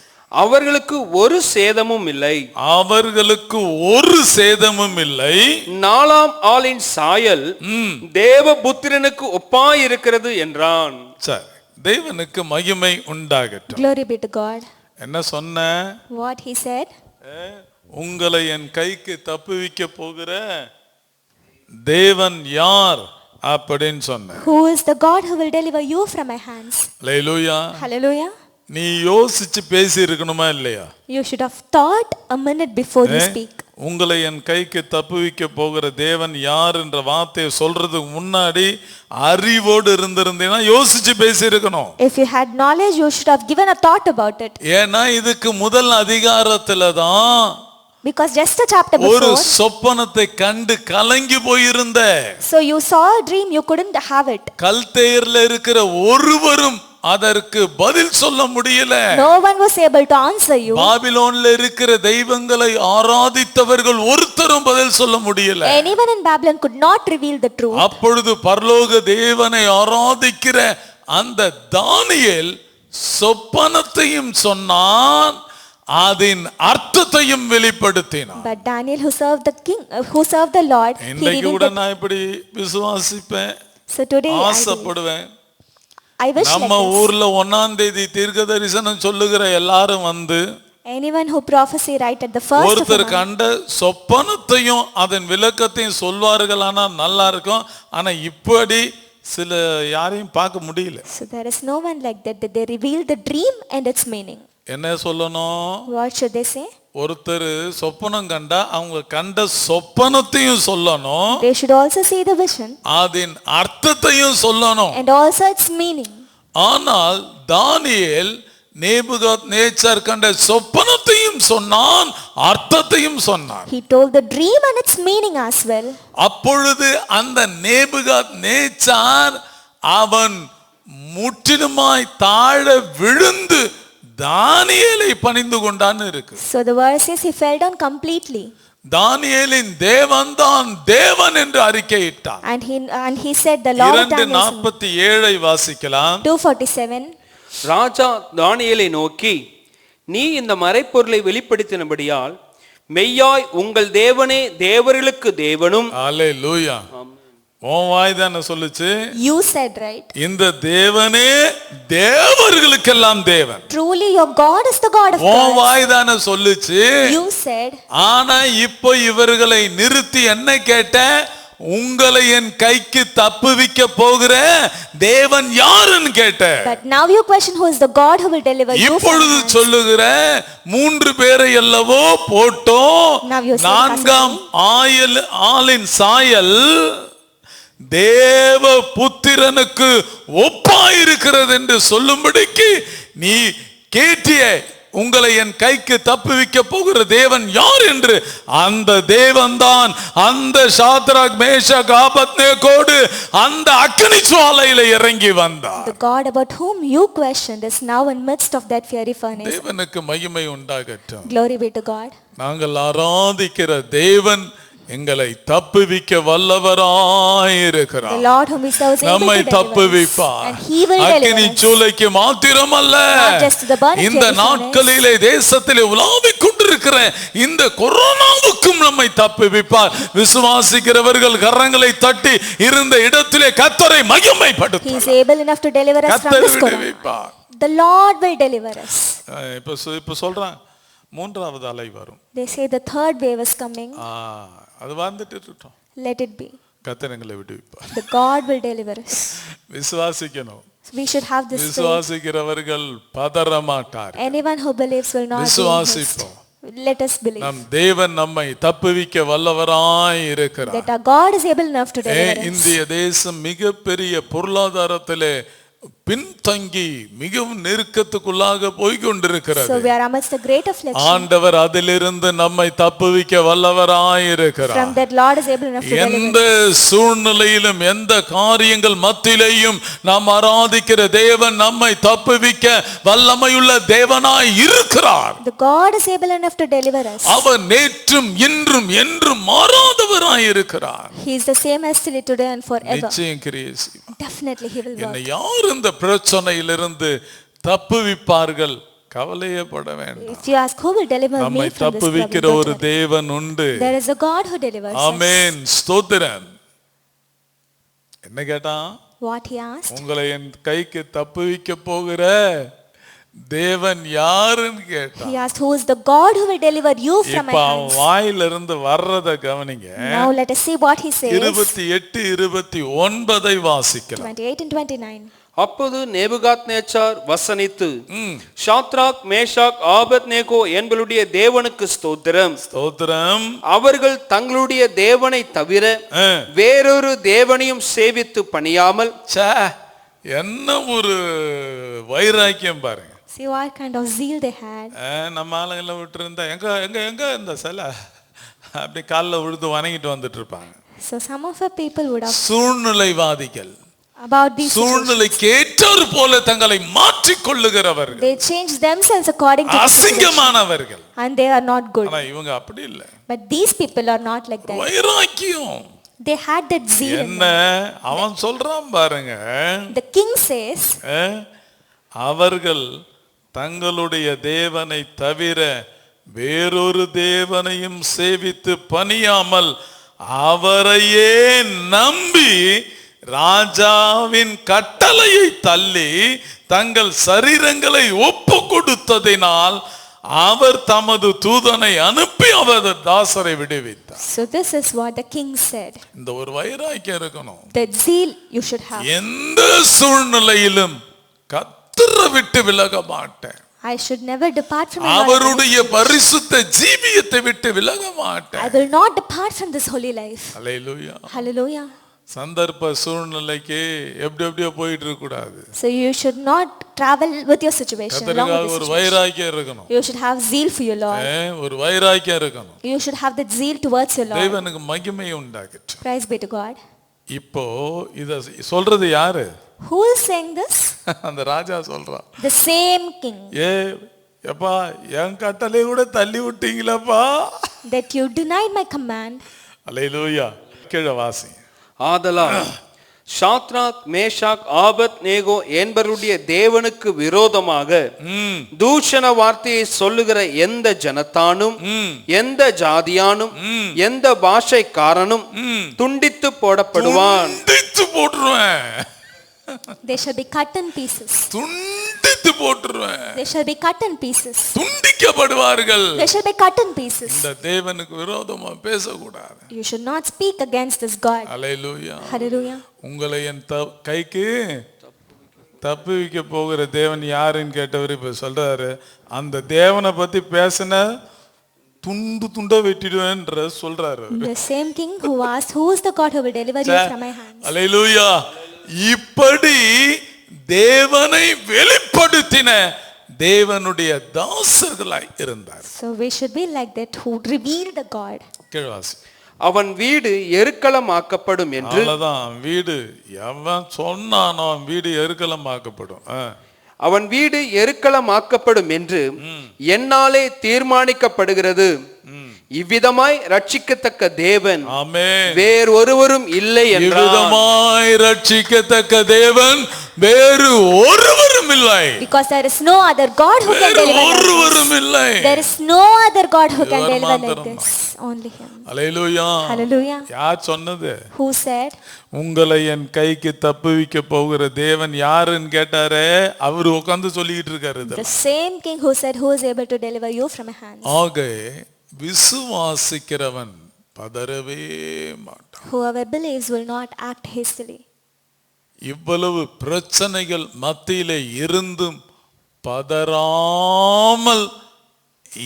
அவர்களுக்கு ஒரு சேதமும் இல்லை. அவர்களுக்கு ஒரு சேதமும் இல்லை. 4ஆம் ஆளின் சாயல் தேவபுத்திரனுக்கு ஒப்பாய் இருக்கிறது என்றான். சரி, தேவனுக்கு மகிமை உண்டாகட்டும். Glory be to God. என்ன சொன்ன? What he said? உங்களை என் கைக்கு தப்புவிக்க போகிற தேவன் யார் அப்படின்னு சொன்ன. Who is the God who will deliver you from my hands? Hallelujah. Hallelujah. நீ யோசிச்சு பேசி இருக்கணுமா இல்லையா? You should have thought a minute before you speak. உங்களை என் கைக்கு தப்புவிக்க போகிற தேவன் யார் என்ற வார்த்தையை சொல்றதுக்கு முன்னாடி அறிவோடு இருந்திருந்தீங்கன்னா யோசிச்சு பேசி இருக்கணும். If you had knowledge, you should have given a thought about it. ஏன்னா இதுக்கு முதல் அதிகாரத்துல தான் Because just a chapter ஒரு before, சொப்பனத்தை கண்டு கலங்கி போயிருந்த. so you saw a dream, you couldn't have it. கல்தேயர்ல இருக்கிற ஒருவரும் அதற்கு பதில் சொல்ல முடியல. No one was able to answer you. பாபிலோன்ல இருக்கிற தெய்வங்களை ஆராதித்தவர்கள் ஒருத்தரும் பதில் சொல்ல முடியல. Anyone in Babylon could not reveal the truth. அப்பொழுது பரலோக தேவனை ஆராதிக்கிற அந்த தானியேல் சொப்பனத்தையும் சொன்னான், அதன் அர்த்தத்தையும் வெளிப்படுத்தினான். But Daniel, who served the king, who served the Lord, he இன்னைக்கு revealed கூட the... நான் இப்படி விசுவாசிப்பேன், So today ஆசைப்படுவேன். I wish like நம்ம this. ஊர்ல 1ஆம் தேதி தீர்க்க தரிசனம் சொல்லுகிற எல்லாரும் வந்து Anyone who prophesy right at the first of ஒருத்தர் the month, கண்ட சொப்பனத்தையும் அதன் விளக்கத்தையும் சொல்வார்களானா நல்லா இருக்கும். ஆனா இப்படி சில யாரையும் பார்க்க முடியல. so there is no one like that they reveal the dream and its meaning. என்ன சொல்லணும்? What should they say? ஒருத்தர் சொப்பனம் கண்டா அவங்க கண்ட சொப்பனத்தையும் சொல்லணும், They should also see the vision அதன் அர்த்தத்தையும் சொல்லணும். and also its meaning. ஆனால் தானியேல் நேபுகாத்நேச்சார் கண்ட சொப்பனத்தையும் சொன்னான், அர்த்தத்தையும் சொன்னான். He told the dream and its meaning as well. அப்பொழுது அந்த நேபுகாத்நேச்சார் அவன் முற்றிலுமாய் தாழ விழுந்து தானியேலை பணிந்து கொண்டான்னு இருக்கு. So the verse says he fell down completely. தானியேலின் தேவன் தான் தேவன் என்று அறிக்கையிட்டான். And he said the Lord Daniel. 2:47 வாசிக்கலாம். 2:47. ராஜா தானியேலை நோக்கி, நீ இந்த மறைப்பொருளை வெளிப்படுத்தினபடியால் மெய்யாய் உங்கள் தேவனே தேவர்களுக்கு தேவனும். அல்லேலூயா. உன் வாய் தானே சொல்லுச்சு. You said right. இந்த தேவனே தேவர்களுக்கெல்லாம் தேவன். Truly your God is the God of உன் gods. வாய் தானே சொல்லுச்சு. You said. ஆனா இப்போ இவர்களை நிறுத்தி என்ன கேட்ட? உங்களை என் கைக்கு தப்புவிக்க போகிற தேவன் யாருன்னு கேட்ட. But now you question who is the God who will deliver you. இப்பொழுது சொல்லுகிற 3 பேரை அல்லவோ போட்டோம். Now you say 4ஆம் ஆளின் சாயல் தேவ புத்திரனுக்கு ஒப்பாயிருக்கிறது என்று சொல்லும்படிக்கு நீ கேட்டிய உங்களை என் கைக்கு தப்புவிக்க போகிற தேவன் யார் என்று. அந்த தேவன் தான் அந்த சாத்ராக் மேஷாக் ஆபத்நேகோடு அந்த அக்கினி ஜுவாலையில இறங்கி வந்தார். The God about whom you questioned is now in midst of that fiery furnace. தேவனுக்கு மகிமை உண்டாகட்டும். Glory be to God. நாங்கள் ஆராதிக்கிற தேவன் எங்களை தப்புவிக்க வல்லவராயிருக்கிறார். The Lord whom we serve is able நம்மை to deliver us. தப்புவிப்பார். And he will அக்கினி deliver us. சூளைக்கு மாத்திரமல்ல, Not just to the burning இந்த fiery நாட்களிலே தேசத்திலே உலாவிக் கொண்டிருக்கிற இந்த கொரோனாவுக்கும் நம்மை தப்புவிப்பார். விசுவாசிக்கிறவர்கள் கரங்களை தட்டி இருந்த இடத்திலே கர்த்தரை He மகிமைப்படுத்துவார். is able enough to deliver us from கர்த்தர் this corona. விடுவிப்பார். The Lord will deliver us. இப்ப சொல்றான் 3வது அலை வரும். They say the third wave is coming. அது வந்துட்டு இருக்கட்டும். Let it be. கர்த்தர் எங்களை விடுவிப்பார். The God will deliver us. விசுவாசிக்கணும். We should have this faith. விசுவாசிக்கிறவர்கள் பதற மாட்டார். Anyone who believes will not be in haste. விசுவாசிப்போம். Let us believe நம் தேவன் நம்மை தப்புவிக்க வல்லவராய் இருக்கிறார். that our God is able enough to deliver us. இந்திய தேசம் மிகப்பெரிய பொருளாதாரத்திலே பின்தங்கி மிகவும் நெருக்கத்துக்குள்ளாக போய்கொண்டிருக்கிறது. So we are amidst a great affliction. ஆண்டவர் அதிலிருந்து நம்மை தப்புவிக்க வல்லவராய் இருக்கிறார். From that Lord is able enough to deliver எந்த us. சூழ்நிலையிலும் எந்த காரியங்கள் மத்தியிலேயும் நாம் ஆராதிக்கிற தேவன் நம்மை தப்புவிக்க வல்லமையுள்ள தேவனாய் இருக்கிறார். The God is able enough to deliver us. அவர் நேற்றும் இன்றும் என்றும் மாறாதவராய் இருக்கிறார். He is the same yesterday, today and forever. நிச்சயம் கிரியை செய்வார். Definitely he will work. என்னை யார் இந்த பிரச்சனையிலிருந்து தப்புவிப்பார்கள்? கவலையே பட வேண்டாம். If you ask who will deliver me நம்மை from this தப்புவிக்கிற problem, ஒரு don't worry. தேவன் உண்டு. There is a God who delivers us. ஆமென். ஸ்தோத்திரம். என்ன கேட்டான்? What he asked? உங்களை என் கைக்கு தப்புவிக்க போகிற தேவன் யாருன்னு கேட்டான். He asked who is the God who will deliver you from my இப்ப hands. வாயிலிருந்து வர்றத கவனிங்க. Now let us see what he says. 28 29 வாசிக்கலாம். 28 and 29. அப்போது நேபுகாத்நேச்சார் வசனித்து, ஷாத்ராக் மேஷாக் ஆபத்நேகோ என்பவருடைய தேவனுக்கு ஸ்தோத்திரம். ஸ்தோத்திரம். அவர்கள் தங்களுடைய தேவனை தவிர வேறொரு தேவனையும் சேவித்து பணியாமல். என்ன ஒரு வைராக்கியம் பாருங்க. See what kind of zeal they had. நம்ம ஆளுங்களை விட்டு இருந்தா எங்க எங்க எங்க இந்த சிலை அப்படி காலில் விழுந்து வணங்கிட்டு வந்துட்டு இருப்பாங்க. So some of the people would have சூழ்நிலைவாதிகள் about these சூழ்நிலைக்கு ஏற்றார் போல தங்களை மாற்றிக் கொள்ளுகிறவர்கள். they change themselves according to the situation. அசிங்கமானவர்கள். And they are not good. ஆனா இவங்க அப்படி இல்ல. But these people are not like that. வைராக்கியம். They had that zeal. in என்ன them. அவன் சொல்றான் பாருங்க. The king says அவர்கள் தங்களுடைய தேவனை தவிர வேறொரு தேவனையும் சேவித்து பணியாமல் அவரையே நம்பி ராஜாவின் கட்டளையை தள்ளி தங்கள் சரீரங்களை ஒப்பு கொடுத்ததினால் அவர் தமது தூதனை அனுப்பி அவர் தாசரை விடுவித்தார். So this is what the king said. இந்த ஒரு வைராக்கியம் இருக்கணும். That zeal you should have. எந்த சூழ்நிலையிலும் கர்த்தரை விட்டு விலக மாட்டேன். I should never depart from my அவருடைய பரிசுத்த ஜீவியத்தை விட்டு விலக மாட்டேன். I will not depart from this holy life. Hallelujah. Hallelujah. சந்தர்ப்ப சூழ்நிலைக்கு எப்படி எப்படியோ போயிட்டு இருக்க கூடாது. So you should not travel with your situation. Along with கர்த்தருக்காக your ஒரு situation. வைராக்கியம் இருக்கணும். You should have zeal for your Lord. ஒரு வைராக்கியம் இருக்கணும். You should have that zeal towards your Lord. தேவனுக்கு மகிமை உண்டாகட்டும். Praise be to God. இப்போ இத சொல்றது யாரு? Who is saying this? அந்த ராஜா சொல்றான். The same king. எப்பா என் கட்டளை கூட தள்ளி விட்டீங்களப்பா. That you denied my command. அல்லேலூயா. கீழே வாசி. ஆதலால் ஷாத்ராக் மேஷாக் ஆபத் நேகோ என்பவருடைய தேவனுக்கு விரோதமாக தூஷண வார்த்தையை சொல்லுகிற எந்த ஜனத்தானும் எந்த ஜாதியானும் எந்த பாஷைக்காரனும் துண்டித்து போடப்படுவான். துண்டித்து போட்டுருவேன். They shall be cut in pieces. துண்டித்து போட்டுருவேன். They shall be cut in pieces. துண்டிக்கப்படுவார்கள். They shall be cut in pieces. இந்த தேவனுக்கு விரோதமா பேசக்கூடாது. You should not speak against this God. Hallelujah. Hallelujah. உங்களை என் கைக்கு தப்புவிக்க போகிற தேவன் யாருன்னு கேட்டவர் இப்ப சொல்றாரு. அந்த தேவனை பத்தி பேசின துண்டு துண்டா வெட்டிடுவேன்ற சொல்றாரு. The same king who asked, who is the God who will deliver you from my hands? அல்லேலூயா. இப்படி தேவனை வெளிப்படுத்தின தேவனுடைய தாசர்களாய் இருந்தார். So we should be like that who reveal the God. கேள்வாசி. அவன் வீடு எருக்களமாக்கப்படும் என்று. அவ்வளவுதான். வீடு எவன் சொன்னானோ அவன் வீடு எருக்களமாக்கப்படும். அவன் வீடு எருக்களமாக்கப்படும் என்று என்னாலே தீர்மானிக்கப்படுகிறது. இவ்விதமாய் ரட்சிக்கத்தக்க தேவன் வேறு ஒருவரும் இல்லை என்றார். இவ்விதமாய் ரட்சிக்கத்தக்க தேவன் வேறு ஒருவரும் இல்லை. Because there is no other God who can deliver ஒருவரும் இல்லை. There is no other God who can deliver like this. Only him. Hallelujah. Hallelujah. யார் சொன்னது? Who said? உங்களை என் கைக்கு தப்புவிக்க போகிற தேவன் யாருன்னு கேட்டாரே அவர் உட்கார்ந்து சொல்லிட்டு இருக்காரு. The same king who said, who is able to deliver you from my hands. ஆக விசுவாசிக்கிறவன் பதறவே மாட்டான். Whoever believes will not act hastily. இவ்வளவு பிரச்சனைகள் மத்தியிலே இருந்தும் பதறாமல்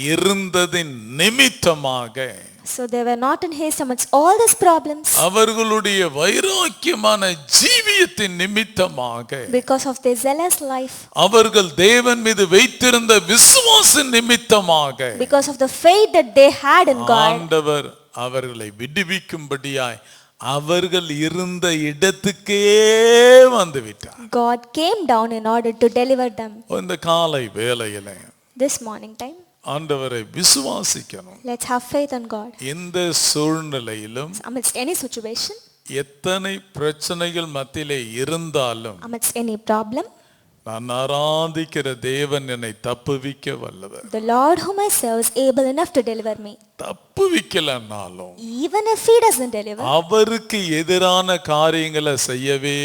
இருந்ததின் நிமித்தமாக So they were not in haste amidst all these problems. அவர்களுடைய வைராக்கியமான ஜீவியத்தின் நிமித்தமாக Because of their zealous life. அவர்கள் தேவன் மீது வைத்திருந்த விசுவாச நிமித்தமாக Because of the faith that they had in God. ஆண்டவர் அவர்களை விடுவிக்கும்படியாய் அவர்கள் இருந்த இடத்துக்கே வந்து விட்டார். God came down in order to deliver them. இந்த காலை வேளையிலே This morning time. ஆண்டவரை விசுவாசிக்கணும். Let's have faith in God. எந்த சூழ்நிலையிலும் Amidst any situation. எத்தனை பிரச்சனைகள் மத்தியிலே இருந்தாலும் Amidst any problem. நான் ஆராதிக்கிற தேவன் என்னை தப்புவிக்க வல்லவர். The Lord whom I serve is able enough to deliver me. தப்புவிக்கலனாலும் Even if he doesn't deliver, அவருக்கு எதிரான காரியங்களை செய்யவே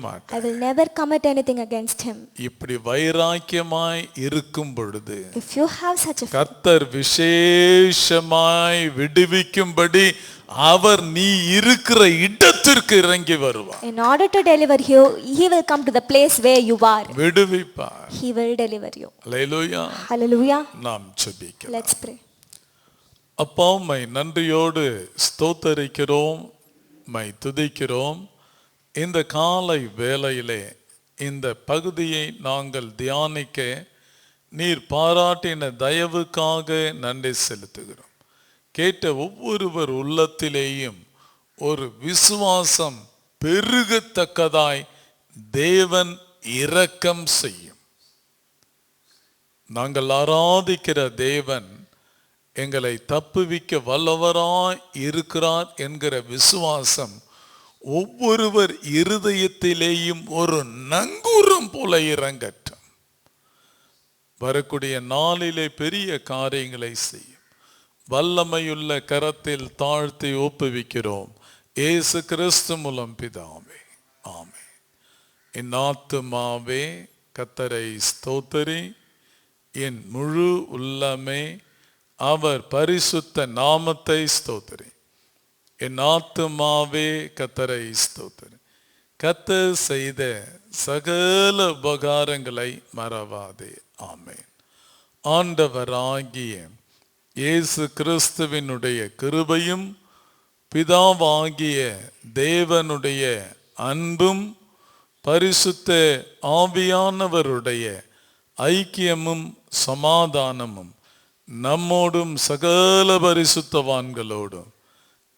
மாட்டேன். I will never commit anything against him. இப்படி வைராக்கியமாய் இருக்கும் பொழுது If you have such a faith, கர்த்தர் விசேஷமாய் விடுவிக்கும்படி அவர் நீ இருக்கிற இடத்திற்கு இறங்கி வருவார். in order to deliver you, he will come to the place where you are. விடுவிப்பார். He will deliver you. Hallelujah. Hallelujah. நாம் ஜெபிக்கலாம். Let's pray. அப்பா உம்மை நன்றியோடு ஸ்தோத்தரிக்கிறோம், உம்மை துதிக்கிறோம். இந்த காலை வேளையிலே இந்த பகுதியை நாங்கள் தியானிக்க நீர் பாராட்டின தயவுக்காக நன்றி செலுத்துகிறோம். கேட்ட ஒவ்வொருவர் உள்ளத்திலேயும் ஒரு விசுவாசம் பெருகத்தக்கதாய் தேவன் இரக்கம் செய்யும். நாங்கள் ஆராதிக்கிற தேவன் எங்களை தப்புவிக்க வல்லவராய் இருக்கிறார் என்கிற விசுவாசம் ஒவ்வொருவர் இருதயத்திலேயும் ஒரு நங்கூரம் போல இறங்கட்டும். வரக்கூடிய நாளிலே பெரிய காரியங்களை செய்யும். வல்லமையுள்ள கரத்தில் தாழ்த்தி ஒப்புவிக்கிறோம். இயேசு கிறிஸ்து மூலம் பிதாவே, ஆமென். என் ஆத்துமாவே கர்த்தரை ஸ்தோத்திரி, என் முழு உள்ளமே அவர் பரிசுத்த நாமத்தை ஸ்தோத்திரி. என் ஆத்துமாவே கர்த்தரை ஸ்தோத்திரி. கர்த்தர் செய்த சகல உபகாரங்களை மறவாதே. ஆமென். ஆண்டவராகிய இயேசு கிறிஸ்துவினுடைய கிருபையும் பிதாவாகிய தேவனுடைய அன்பும் பரிசுத்த ஆவியானவருடைய ஐக்கியமும் சமாதானமும் நம்மோடும் சகல பரிசுத்தவான்களோடும்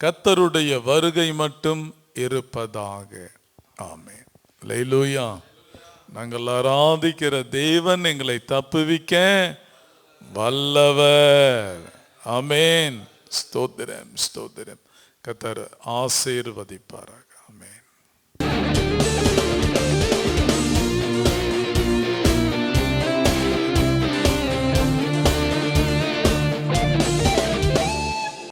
கர்த்தருடைய வருகை மட்டும் இருப்பதாக. ஆமென். அல்லேலூயா. நாங்கள் ஆராதிக்கிற தேவன் எங்களை தப்புவிக்க வல்லவர். ஆமென். ஸ்தோத்திரம், ஸ்தோத்திரம். கர்த்தர் ஆசீர்வதிப்பாராக. ஆமென்.